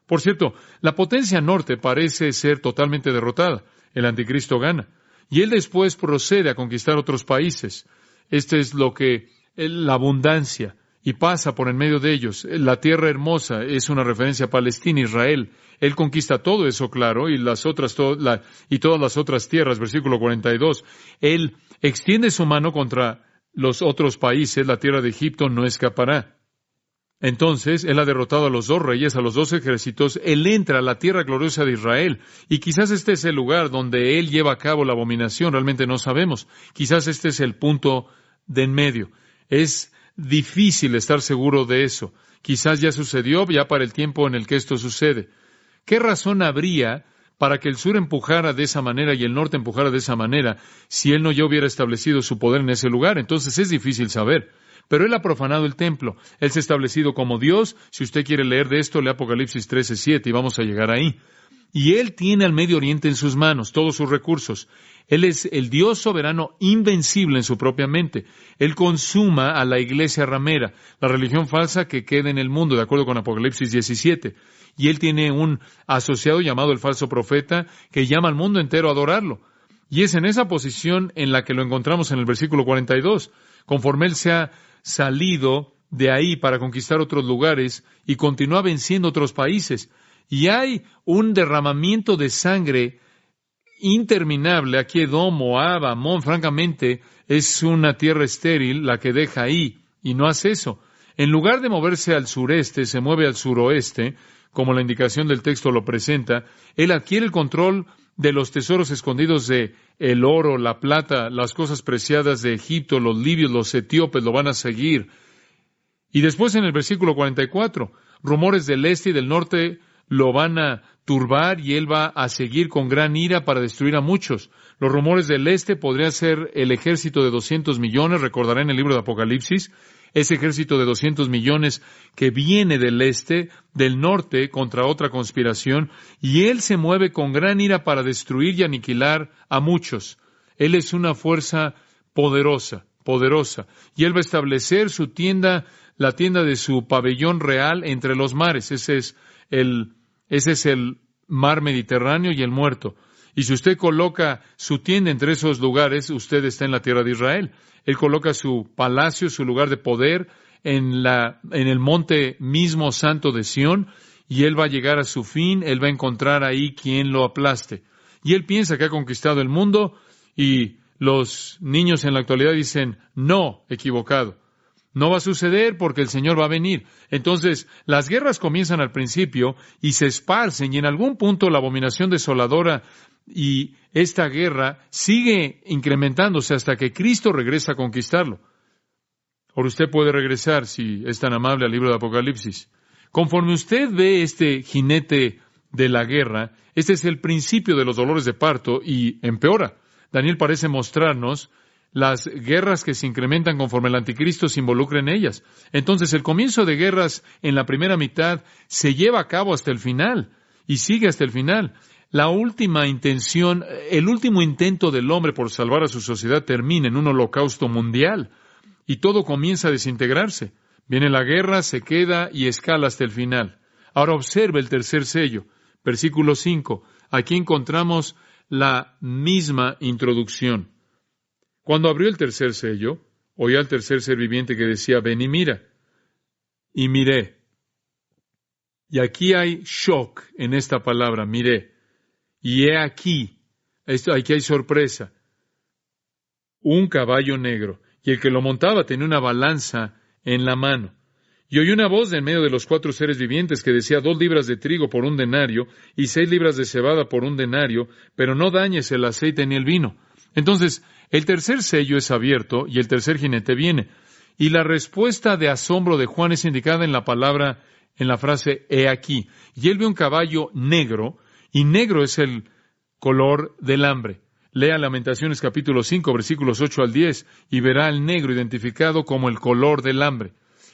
Por cierto, la potencia norte parece ser totalmente derrotada. El anticristo gana. Y él después procede a conquistar otros países. Este es lo que la abundancia, y pasa por en medio de ellos. La tierra hermosa es una referencia a Palestina, Israel. Él conquista todo eso, claro, y todas las otras tierras, versículo 42. Él extiende su mano contra los otros países, la tierra de Egipto no escapará. Entonces, él ha derrotado a los dos reyes, a los dos ejércitos, él entra a la tierra gloriosa de Israel, y quizás este es el lugar donde él lleva a cabo la abominación, realmente no sabemos. Quizás este es el punto de en medio. Es difícil estar seguro de eso. Quizás ya sucedió, ya para el tiempo en el que esto sucede. ¿Qué razón habría para que el sur empujara de esa manera y el norte empujara de esa manera si él no ya hubiera establecido su poder en ese lugar? Entonces es difícil saber. Pero él ha profanado el templo. Él se ha establecido como Dios. Si usted quiere leer de esto, lee Apocalipsis 13:7 y vamos a llegar ahí. Y él tiene al Medio Oriente en sus manos, todos sus recursos. Él es el Dios soberano invencible en su propia mente. Él consuma a la iglesia ramera, la religión falsa que queda en el mundo, de acuerdo con Apocalipsis 17. Y él tiene un asociado llamado el falso profeta que llama al mundo entero a adorarlo. Y es en esa posición en la que lo encontramos en el versículo 42. Conforme él se ha salido de ahí para conquistar otros lugares y continúa venciendo otros países. Y hay un derramamiento de sangre interminable. Aquí Edom, Moab, Amón, francamente, es una tierra estéril la que deja ahí, y no hace eso. En lugar de moverse al sureste, se mueve al suroeste, como la indicación del texto lo presenta. Él adquiere el control de los tesoros escondidos de el oro, la plata, las cosas preciadas de Egipto, los libios, los etíopes lo van a seguir. Y después en el versículo 44, rumores del este y del norte lo van a turbar y él va a seguir con gran ira para destruir a muchos. Los rumores del este podría ser el ejército de 200 millones, recordará en el libro de Apocalipsis, ese ejército de 200 millones que viene del este, del norte, contra otra conspiración, y él se mueve con gran ira para destruir y aniquilar a muchos. Él es una fuerza poderosa, y él va a establecer su tienda, la tienda de su pabellón real entre los mares. Ese es el mar Mediterráneo y el Muerto. Y si usted coloca su tienda entre esos lugares, usted está en la tierra de Israel. Él coloca su palacio, su lugar de poder, en el monte mismo santo de Sión, y él va a llegar a su fin, él va a encontrar ahí quien lo aplaste. Y él piensa que ha conquistado el mundo, y los niños en la actualidad dicen, no, equivocado. No va a suceder porque el Señor va a venir. Entonces, las guerras comienzan al principio y se esparcen, y en algún punto la abominación desoladora y esta guerra sigue incrementándose hasta que Cristo regresa a conquistarlo. Ahora usted puede regresar, si es tan amable, al libro de Apocalipsis. Conforme usted ve este jinete de la guerra, este es el principio de los dolores de parto y empeora. Daniel parece mostrarnos las guerras que se incrementan conforme el anticristo se involucra en ellas. Entonces, el comienzo de guerras en la primera mitad se lleva a cabo hasta el final y sigue hasta el final. La última intención, el último intento del hombre por salvar a su sociedad termina en un holocausto mundial y todo comienza a desintegrarse. Viene la guerra, se queda y escala hasta el final. Ahora observe el tercer sello, versículo 5. Aquí encontramos la misma introducción. Cuando abrió el tercer sello, oí al tercer ser viviente que decía, ven y mira. Y miré. Y aquí hay shock en esta palabra, miré. Y he aquí, aquí hay sorpresa, un caballo negro, y el que lo montaba tenía una balanza en la mano. Y oí una voz de en medio de los 4 seres vivientes que decía, 2 libras de trigo por 1 denario, y 6 libras de cebada por 1 denario, pero no dañes el aceite ni el vino. Entonces, el tercer sello es abierto, y el tercer jinete viene. Y la respuesta de asombro de Juan es indicada en la palabra, en la frase, he aquí. Y él ve un caballo negro, y negro es el color del hambre. Lea Lamentaciones capítulo 5, versículos 8 al 10, y verá el negro identificado como el color del hambre.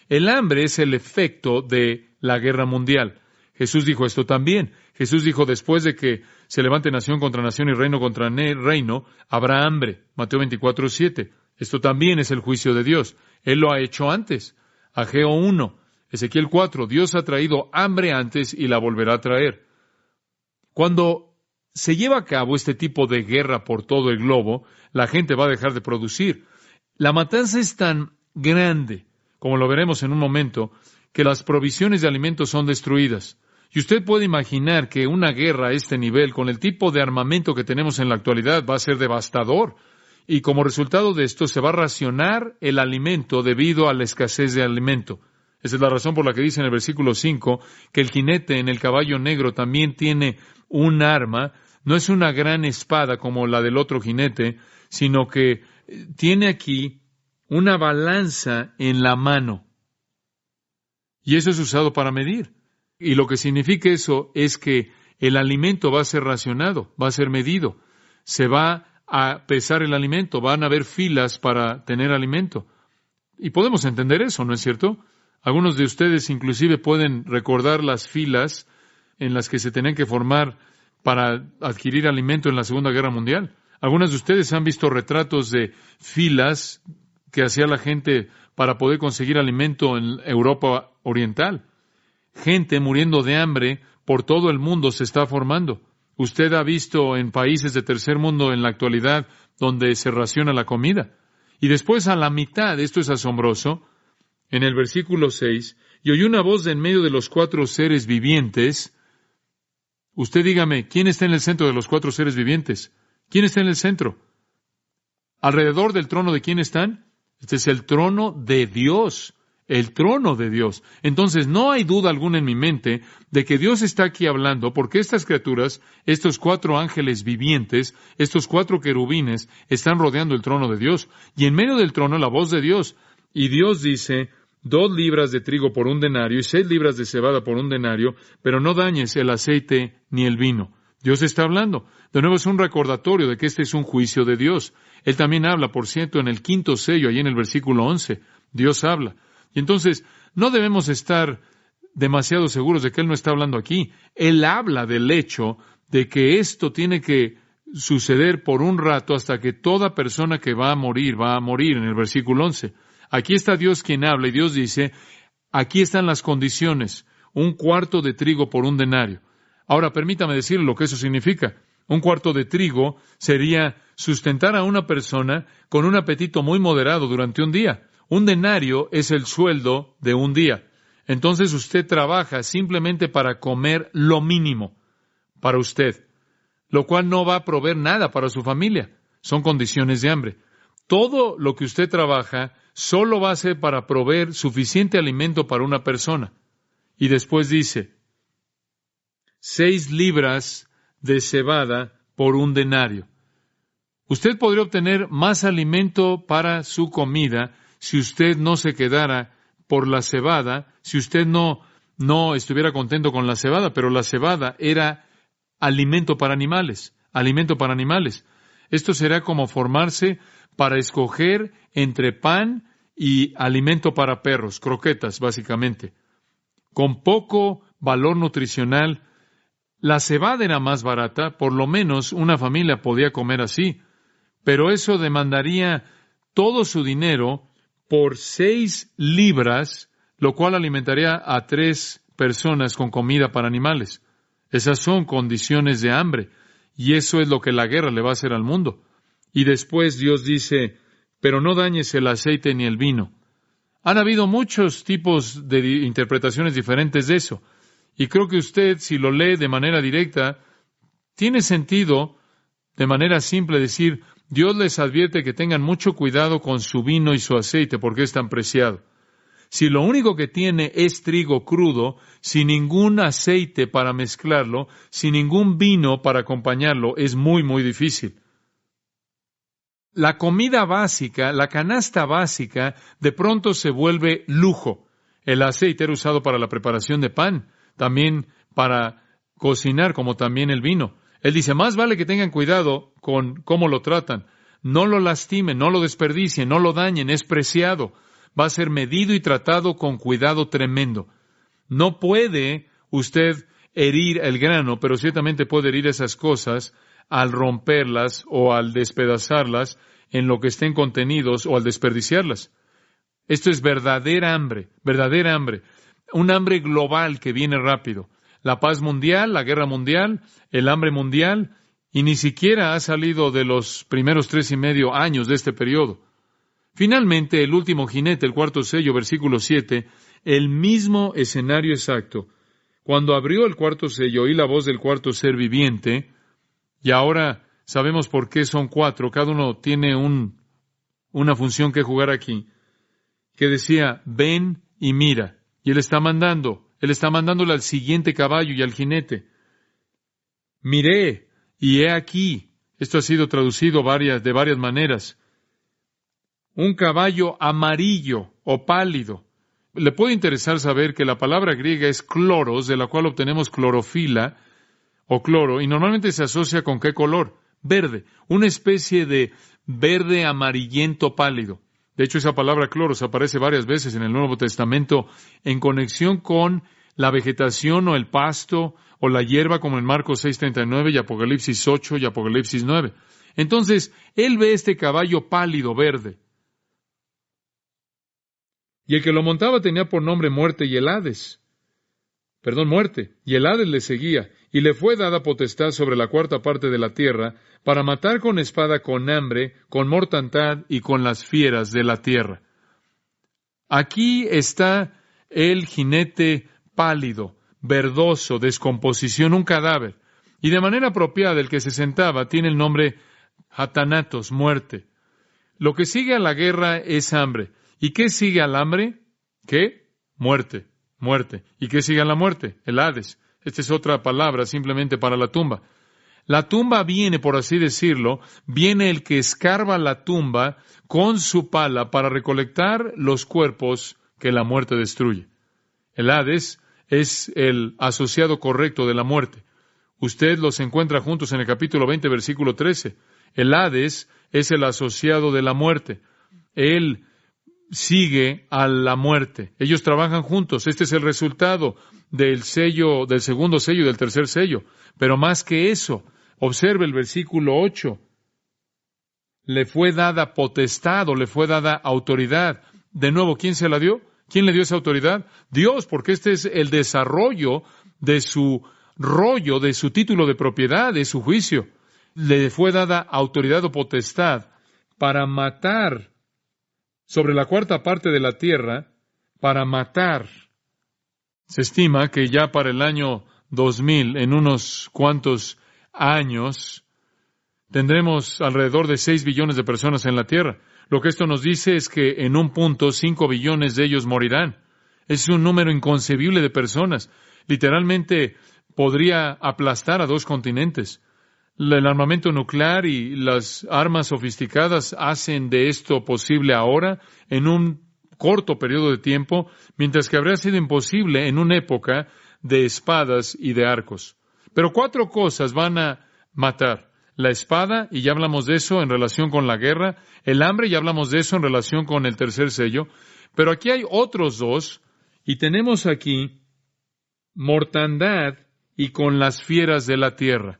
El hambre es el efecto de la guerra mundial. Jesús dijo esto también. Jesús dijo, después de que se levante nación contra nación y reino contra reino, habrá hambre. Mateo 24, 7. Esto también es el juicio de Dios. Él lo ha hecho antes. Ageo 1, Ezequiel 4. Dios ha traído hambre antes y la volverá a traer. Cuando se lleva a cabo este tipo de guerra por todo el globo, la gente va a dejar de producir. La matanza es tan grande, como lo veremos en un momento, que las provisiones de alimentos son destruidas. Y usted puede imaginar que una guerra a este nivel, con el tipo de armamento que tenemos en la actualidad, va a ser devastador. Y como resultado de esto, se va a racionar el alimento debido a la escasez de alimento. Esa es la razón por la que dice en el versículo 5 que el jinete en el caballo negro también tiene un arma. No es una gran espada como la del otro jinete, sino que tiene aquí una balanza en la mano. Y eso es usado para medir. Y lo que significa eso es que el alimento va a ser racionado, va a ser medido. Se va a pesar el alimento, van a haber filas para tener alimento. Y podemos entender eso, ¿no es cierto? Algunos de ustedes inclusive pueden recordar las filas en las que se tenían que formar para adquirir alimento en la Segunda Guerra Mundial. Algunos de ustedes han visto retratos de filas que hacía la gente para poder conseguir alimento en Europa Oriental. Gente muriendo de hambre por todo el mundo se está formando. Usted ha visto en países de tercer mundo en la actualidad donde se raciona la comida. Y después a la mitad, esto es asombroso, en el versículo 6, y oí una voz de en medio de los 4 seres vivientes. Usted dígame, ¿quién está en el centro de los 4 seres vivientes? ¿Quién está en el centro? ¿Alrededor del trono de quién están? Este es el trono de Dios. El trono de Dios. Entonces, no hay duda alguna en mi mente de que Dios está aquí hablando, porque estas criaturas, estos 4 ángeles vivientes, estos 4 querubines, están rodeando el trono de Dios. Y en medio del trono, la voz de Dios. Y Dios dice, 2 libras de trigo por 1 denario y 6 libras de cebada por 1 denario, pero no dañes el aceite ni el vino. Dios está hablando. De nuevo es un recordatorio de que este es un juicio de Dios. Él también habla, por cierto, en el 5º sello, ahí en el versículo 11. Dios habla. Y entonces, no debemos estar demasiado seguros de que Él no está hablando aquí. Él habla del hecho de que esto tiene que suceder por un rato hasta que toda persona que va a morir en el versículo 11. Aquí está Dios quien habla y Dios dice, aquí están las condiciones, 1/4 de trigo por 1 denario. Ahora, permítame decirle lo que eso significa. 1/4 de trigo sería sustentar a una persona con un apetito muy moderado durante un día. 1 denario es el sueldo de un día. Entonces usted trabaja simplemente para comer lo mínimo para usted, lo cual no va a proveer nada para su familia. Son condiciones de hambre. Todo lo que usted trabaja solo va a ser para proveer suficiente alimento para una persona. Y después dice, 6 libras de cebada por 1 denario. Usted podría obtener más alimento para su comida si usted no se quedara por la cebada, si usted no estuviera contento con la cebada, pero la cebada era alimento para animales, alimento para animales. Esto será como formarse para escoger entre pan y alimento para perros, croquetas, básicamente. Con poco valor nutricional, la cebada era más barata, por lo menos una familia podía comer así, pero eso demandaría todo su dinero por 6 libras, lo cual alimentaría a 3 personas con comida para animales. Esas son condiciones de hambre, y eso es lo que la guerra le va a hacer al mundo. Y después Dios dice, pero no dañes el aceite ni el vino. Han habido muchos tipos de interpretaciones diferentes de eso. Y creo que usted, si lo lee de manera directa, tiene sentido, de manera simple, decir, Dios les advierte que tengan mucho cuidado con su vino y su aceite, porque es tan preciado. Si lo único que tiene es trigo crudo, sin ningún aceite para mezclarlo, sin ningún vino para acompañarlo, es muy, muy difícil. La comida básica, la canasta básica, de pronto se vuelve lujo. El aceite era usado para la preparación de pan, también para cocinar, como también el vino. Él dice, más vale que tengan cuidado con cómo lo tratan. No lo lastimen, no lo desperdicien, no lo dañen, es preciado. Va a ser medido y tratado con cuidado tremendo. No puede usted herir el grano, pero ciertamente puede herir esas cosas al romperlas o al despedazarlas en lo que estén contenidos o al desperdiciarlas. Esto es verdadera hambre, un hambre global que viene rápido. La paz mundial, la guerra mundial, el hambre mundial, y ni siquiera ha salido de los primeros 3.5 años de este periodo. Finalmente, el último jinete, el 4º sello, versículo 7, el mismo escenario exacto. Cuando abrió el 4º sello, oí la voz del 4º ser viviente, y ahora sabemos por qué son 4, cada uno tiene una función que jugar aquí, que decía, ven y mira, y él está mandándole al siguiente caballo y al jinete. Miré, y he aquí, esto ha sido traducido de varias maneras, un caballo amarillo o pálido. Le puede interesar saber que la palabra griega es cloros, de la cual obtenemos clorofila o cloro, y normalmente se asocia con ¿qué color? Verde, una especie de verde amarillento pálido. De hecho, esa palabra cloros aparece varias veces en el Nuevo Testamento en conexión con la vegetación o el pasto o la hierba, como en Marcos 6:39 y Apocalipsis 8 y Apocalipsis 9. Entonces, él ve este caballo pálido verde. Y el que lo montaba tenía por nombre Muerte, y el Hades le seguía, y le fue dada potestad sobre la 4ª parte de la tierra, para matar con espada, con hambre, con mortandad y con las fieras de la tierra. Aquí está el jinete pálido, verdoso, descomposición, un cadáver. Y de manera apropiada, el que se sentaba tiene el nombre Hatanatos, muerte. Lo que sigue a la guerra es hambre. ¿Y qué sigue al hambre? ¿Qué? Muerte. ¿Y qué sigue a la muerte? El Hades. Esta es otra palabra simplemente para la tumba. La tumba viene, por así decirlo, viene el que escarba la tumba con su pala para recolectar los cuerpos que la muerte destruye. El Hades es el asociado correcto de la muerte. Usted los encuentra juntos en el capítulo 20, versículo 13. El Hades es el asociado de la muerte. Él sigue a la muerte. Ellos trabajan juntos. Este es el resultado del sello, del segundo sello y del tercer sello. Pero más que eso, observe el versículo 8. Le fue dada potestad o le fue dada autoridad. De nuevo, ¿quién se la dio? ¿Quién le dio esa autoridad? Dios, porque este es el desarrollo de su rollo, de su título de propiedad, de su juicio. Le fue dada autoridad o potestad para matar sobre la cuarta parte de la tierra, para matar. Se estima que ya para el año 2000, en unos cuantos años, tendremos alrededor de 6 billones de personas en la tierra. Lo que esto nos dice es que en un punto 5 billones de ellos morirán. Es un número inconcebible de personas. Literalmente podría aplastar a 2 continentes. El armamento nuclear y las armas sofisticadas hacen de esto posible ahora, en un corto periodo de tiempo, mientras que habría sido imposible en una época de espadas y de arcos. Pero 4 cosas van a matar. La espada, y ya hablamos de eso en relación con la guerra. El hambre, ya hablamos de eso en relación con el tercer sello. Pero aquí hay otros 2, y tenemos aquí mortandad y con las fieras de la tierra.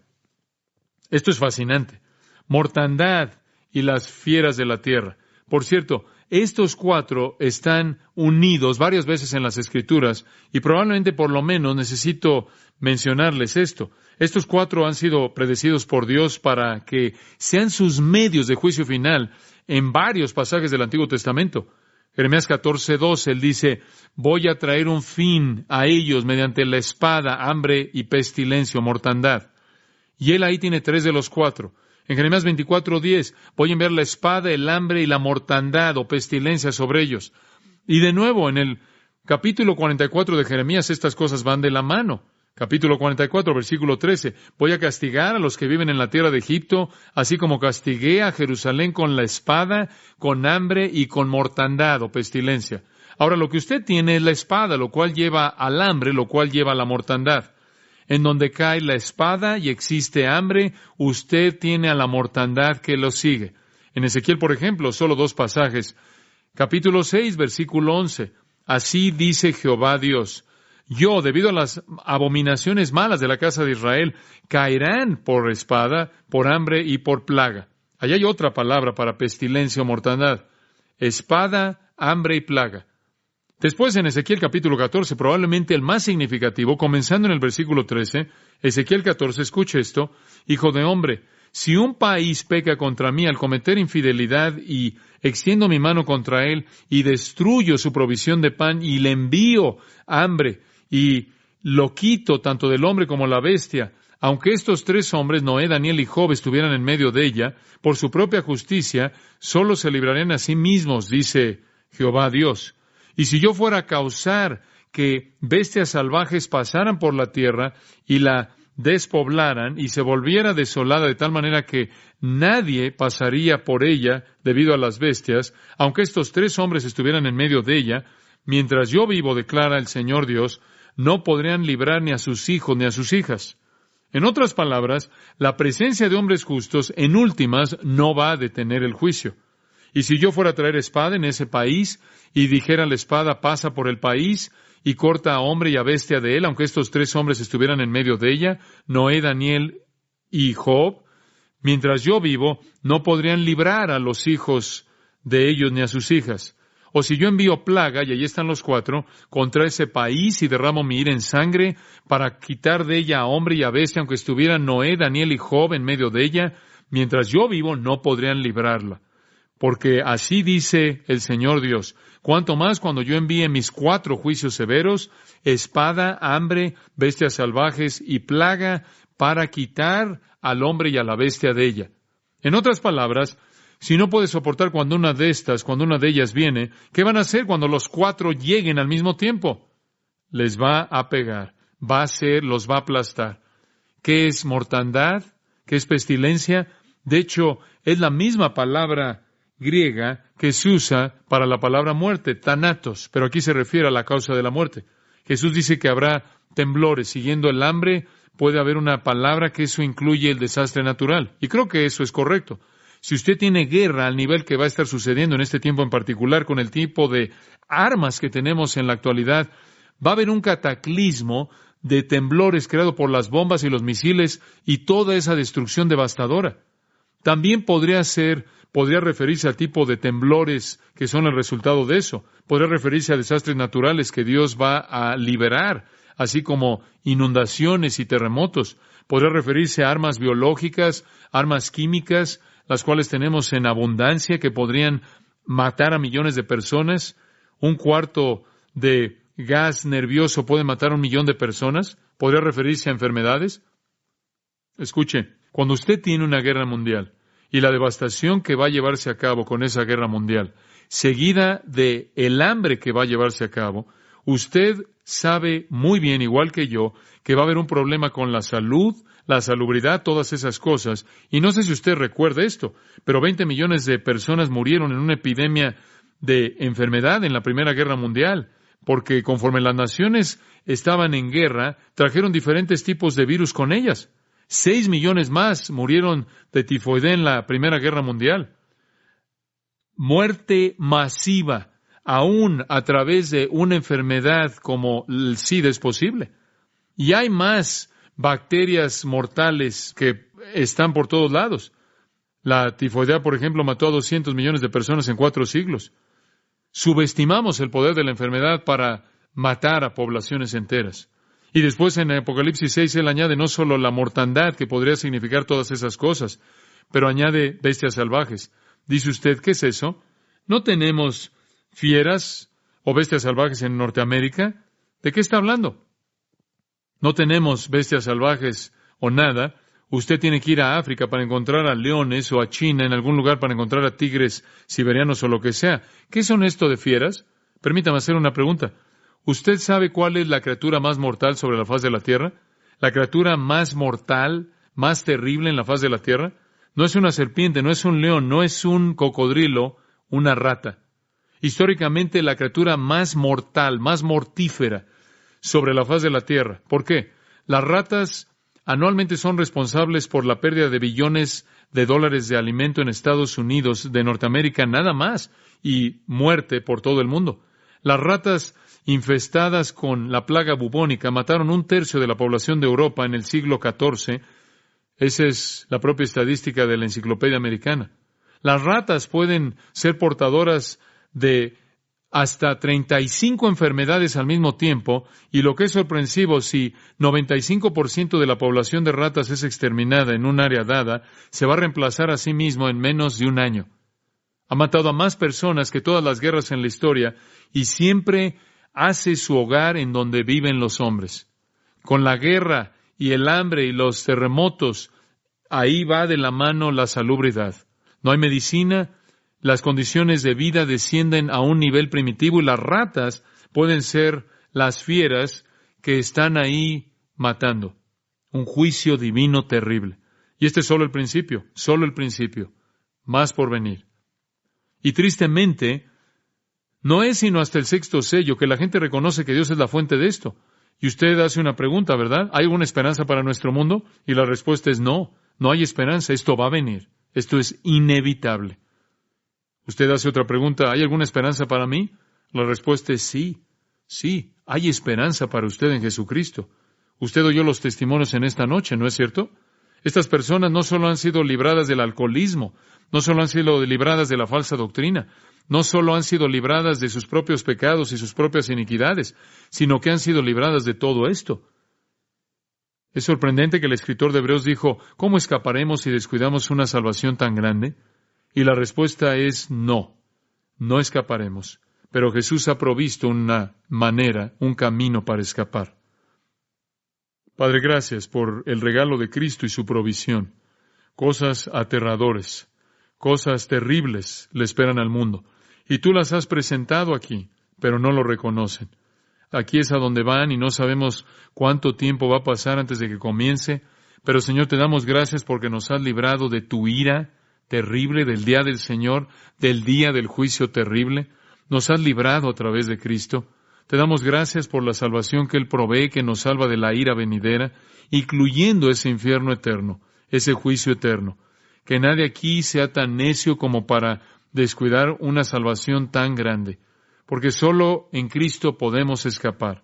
Esto es fascinante. Mortandad y las fieras de la tierra. Por cierto, estos 4 están unidos varias veces en las Escrituras y probablemente por lo menos necesito mencionarles esto. Estos 4 han sido predecidos por Dios para que sean sus medios de juicio final en varios pasajes del Antiguo Testamento. Jeremías 14:2, él dice, voy a traer un fin a ellos mediante la espada, hambre y pestilencia o mortandad. Y él ahí tiene 3 de los 4. En Jeremías 24:10, voy a enviar la espada, el hambre y la mortandad o pestilencia sobre ellos. Y de nuevo, en el capítulo 44 de Jeremías, estas cosas van de la mano. Capítulo 44, versículo 13, voy a castigar a los que viven en la tierra de Egipto, así como castigué a Jerusalén con la espada, con hambre y con mortandad o pestilencia. Ahora, lo que usted tiene es la espada, lo cual lleva al hambre, lo cual lleva a la mortandad. En donde cae la espada y existe hambre, usted tiene a la mortandad que lo sigue. En Ezequiel, por ejemplo, solo 2 pasajes. Capítulo 6, versículo 11. Así dice Jehová Dios. Yo, debido a las abominaciones malas de la casa de Israel, caerán por espada, por hambre y por plaga. Allá hay otra palabra para pestilencia o mortandad. Espada, hambre y plaga. Después, en Ezequiel capítulo 14, probablemente el más significativo, comenzando en el versículo 13, Ezequiel 14, escuche esto, hijo de hombre, si un país peca contra mí al cometer infidelidad y extiendo mi mano contra él y destruyo su provisión de pan y le envío hambre y lo quito tanto del hombre como la bestia, aunque estos 3 hombres, Noé, Daniel y Job, estuvieran en medio de ella, por su propia justicia, solo se librarán a sí mismos, dice Jehová Dios. Y si yo fuera a causar que bestias salvajes pasaran por la tierra y la despoblaran y se volviera desolada de tal manera que nadie pasaría por ella debido a las bestias, aunque estos 3 hombres estuvieran en medio de ella, mientras yo vivo, declara el Señor Dios, no podrían librar ni a sus hijos ni a sus hijas. En otras palabras, la presencia de hombres justos, en últimas, no va a detener el juicio. Y si yo fuera a traer espada en ese país, y dijera la espada pasa por el país, y corta a hombre y a bestia de él, aunque estos 3 hombres estuvieran en medio de ella, Noé, Daniel y Job, mientras yo vivo, no podrían librar a los hijos de ellos ni a sus hijas. O si yo envío plaga, y allí están los 4, contra ese país y derramo mi ira en sangre, para quitar de ella a hombre y a bestia, aunque estuvieran Noé, Daniel y Job en medio de ella, mientras yo vivo, no podrían librarla. Porque así dice el Señor Dios, cuanto más cuando yo envíe mis 4 juicios severos, espada, hambre, bestias salvajes y plaga, para quitar al hombre y a la bestia de ella. En otras palabras, si no puede soportar cuando una de ellas viene, ¿qué van a hacer cuando los 4 lleguen al mismo tiempo? Les va a pegar, los va a aplastar. ¿Qué es mortandad? ¿Qué es pestilencia? De hecho, es la misma palabra griega que se usa para la palabra muerte, thanatos, pero aquí se refiere a la causa de la muerte. Jesús dice que habrá temblores. Siguiendo el hambre, puede haber una palabra que eso incluye el desastre natural. Y creo que eso es correcto. Si usted tiene guerra al nivel que va a estar sucediendo en este tiempo en particular, con el tipo de armas que tenemos en la actualidad, va a haber un cataclismo de temblores creado por las bombas y los misiles y toda esa destrucción devastadora. También podría referirse al tipo de temblores que son el resultado de eso. Podría referirse a desastres naturales que Dios va a liberar, así como inundaciones y terremotos. Podría referirse a armas biológicas, armas químicas, las cuales tenemos en abundancia, que podrían matar a millones de personas. Un cuarto de gas nervioso puede matar a 1 millón de personas. Podría referirse a enfermedades. Escuche, cuando usted tiene una guerra mundial y la devastación que va a llevarse a cabo con esa guerra mundial, seguida de el hambre que va a llevarse a cabo, usted sabe muy bien, igual que yo, que va a haber un problema con la salud, la salubridad, todas esas cosas. Y no sé si usted recuerda esto, pero 20 millones de personas murieron en una epidemia de enfermedad en la Primera Guerra Mundial, porque conforme las naciones estaban en guerra, trajeron diferentes tipos de virus con ellas. 6 millones más murieron de tifoidea en la Primera Guerra Mundial. Muerte masiva, aún a través de una enfermedad como el SIDA es posible. Y hay más bacterias mortales que están por todos lados. La tifoidea, por ejemplo, mató a 200 millones de personas en 4 siglos. Subestimamos el poder de la enfermedad para matar a poblaciones enteras. Y después en Apocalipsis 6 él añade no solo la mortandad, que podría significar todas esas cosas, pero añade bestias salvajes. Dice usted, ¿qué es eso? ¿No tenemos fieras o bestias salvajes en Norteamérica? ¿De qué está hablando? No tenemos bestias salvajes o nada. Usted tiene que ir a África para encontrar a leones, o a China en algún lugar para encontrar a tigres siberianos o lo que sea. ¿Qué son esto de fieras? Permítame hacer una pregunta. ¿Usted sabe cuál es la criatura más mortal sobre la faz de la tierra? ¿La criatura más mortal, más terrible en la faz de la tierra? No es una serpiente, no es un león, no es un cocodrilo, una rata. Históricamente la criatura más mortal, más mortífera sobre la faz de la tierra. ¿Por qué? Las ratas anualmente son responsables por la pérdida de billones de dólares de alimento en Estados Unidos, de Norteamérica, nada más, y muerte por todo el mundo. Las ratas infestadas con la plaga bubónica mataron 1/3 de la población de Europa en el siglo XIV. Esa es la propia estadística de la Enciclopedia Americana. Las ratas pueden ser portadoras de hasta 35 enfermedades al mismo tiempo, y lo que es sorpresivo, si 95% de la población de ratas es exterminada en un área dada, se va a reemplazar a sí mismo en menos de 1 año. Ha matado a más personas que todas las guerras en la historia, y siempre hace su hogar en donde viven los hombres. Con la guerra y el hambre y los terremotos, ahí va de la mano la salubridad. No hay medicina. Las condiciones de vida descienden a un nivel primitivo y las ratas pueden ser las fieras que están ahí matando. Un juicio divino terrible. Y este es solo el principio, más por venir. Y tristemente, no es sino hasta el 6º sello que la gente reconoce que Dios es la fuente de esto. Y usted hace una pregunta, ¿verdad? ¿Hay alguna esperanza para nuestro mundo? Y la respuesta es no, no hay esperanza, esto va a venir, esto es inevitable. Usted hace otra pregunta, ¿hay alguna esperanza para mí? La respuesta es sí, sí, hay esperanza para usted en Jesucristo. Usted oyó los testimonios en esta noche, ¿no es cierto? Estas personas no solo han sido libradas del alcoholismo, no solo han sido libradas de la falsa doctrina, no solo han sido libradas de sus propios pecados y sus propias iniquidades, sino que han sido libradas de todo esto. Es sorprendente que el escritor de Hebreos dijo, ¿cómo escaparemos si descuidamos una salvación tan grande? Y la respuesta es no, no escaparemos. Pero Jesús ha provisto una manera, un camino para escapar. Padre, gracias por el regalo de Cristo y su provisión. Cosas aterradoras, cosas terribles le esperan al mundo. Y tú las has presentado aquí, pero no lo reconocen. Aquí es a donde van y no sabemos cuánto tiempo va a pasar antes de que comience. Pero Señor, te damos gracias porque nos has librado de tu ira, terrible, del día del Señor, del día del juicio terrible. Nos has librado a través de Cristo. Te damos gracias por la salvación que Él provee, que nos salva de la ira venidera, incluyendo ese infierno eterno, ese juicio eterno. Que nadie aquí sea tan necio como para descuidar una salvación tan grande, porque solo en Cristo podemos escapar.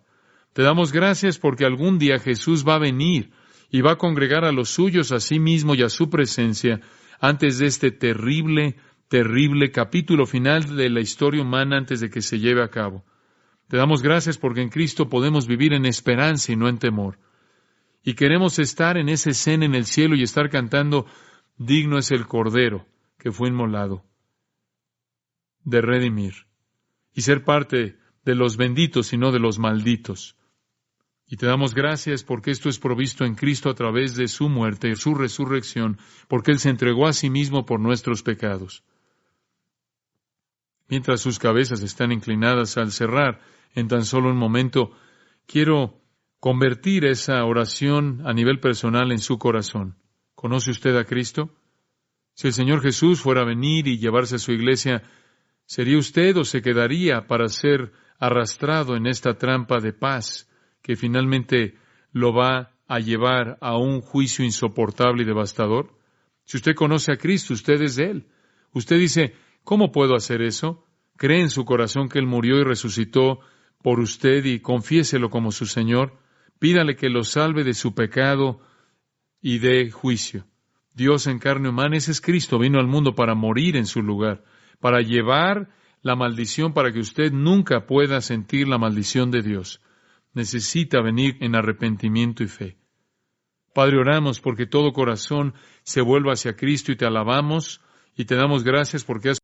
Te damos gracias porque algún día Jesús va a venir y va a congregar a los suyos a sí mismo y a su presencia antes de este terrible, terrible capítulo final de la historia humana antes de que se lleve a cabo. Te damos gracias porque en Cristo podemos vivir en esperanza y no en temor. Y queremos estar en esa escena en el cielo y estar cantando, digno es el Cordero que fue inmolado, de redimir, y ser parte de los benditos y no de los malditos. Y te damos gracias porque esto es provisto en Cristo a través de su muerte y su resurrección, porque Él se entregó a sí mismo por nuestros pecados. Mientras sus cabezas están inclinadas al cerrar, en tan solo un momento, quiero convertir esa oración a nivel personal en su corazón. ¿Conoce usted a Cristo? Si el Señor Jesús fuera a venir y llevarse a su iglesia, ¿sería usted o se quedaría para ser arrastrado en esta trampa de paz que finalmente lo va a llevar a un juicio insoportable y devastador? Si usted conoce a Cristo, usted es de Él. Usted dice, ¿cómo puedo hacer eso? Cree en su corazón que Él murió y resucitó por usted y confiéselo como su Señor. Pídale que lo salve de su pecado y de juicio. Dios en carne humana, ese es Cristo, vino al mundo para morir en su lugar, para llevar la maldición para que usted nunca pueda sentir la maldición de Dios. Necesita venir en arrepentimiento y fe. Padre, oramos porque todo corazón se vuelva hacia Cristo y te alabamos y te damos gracias porque has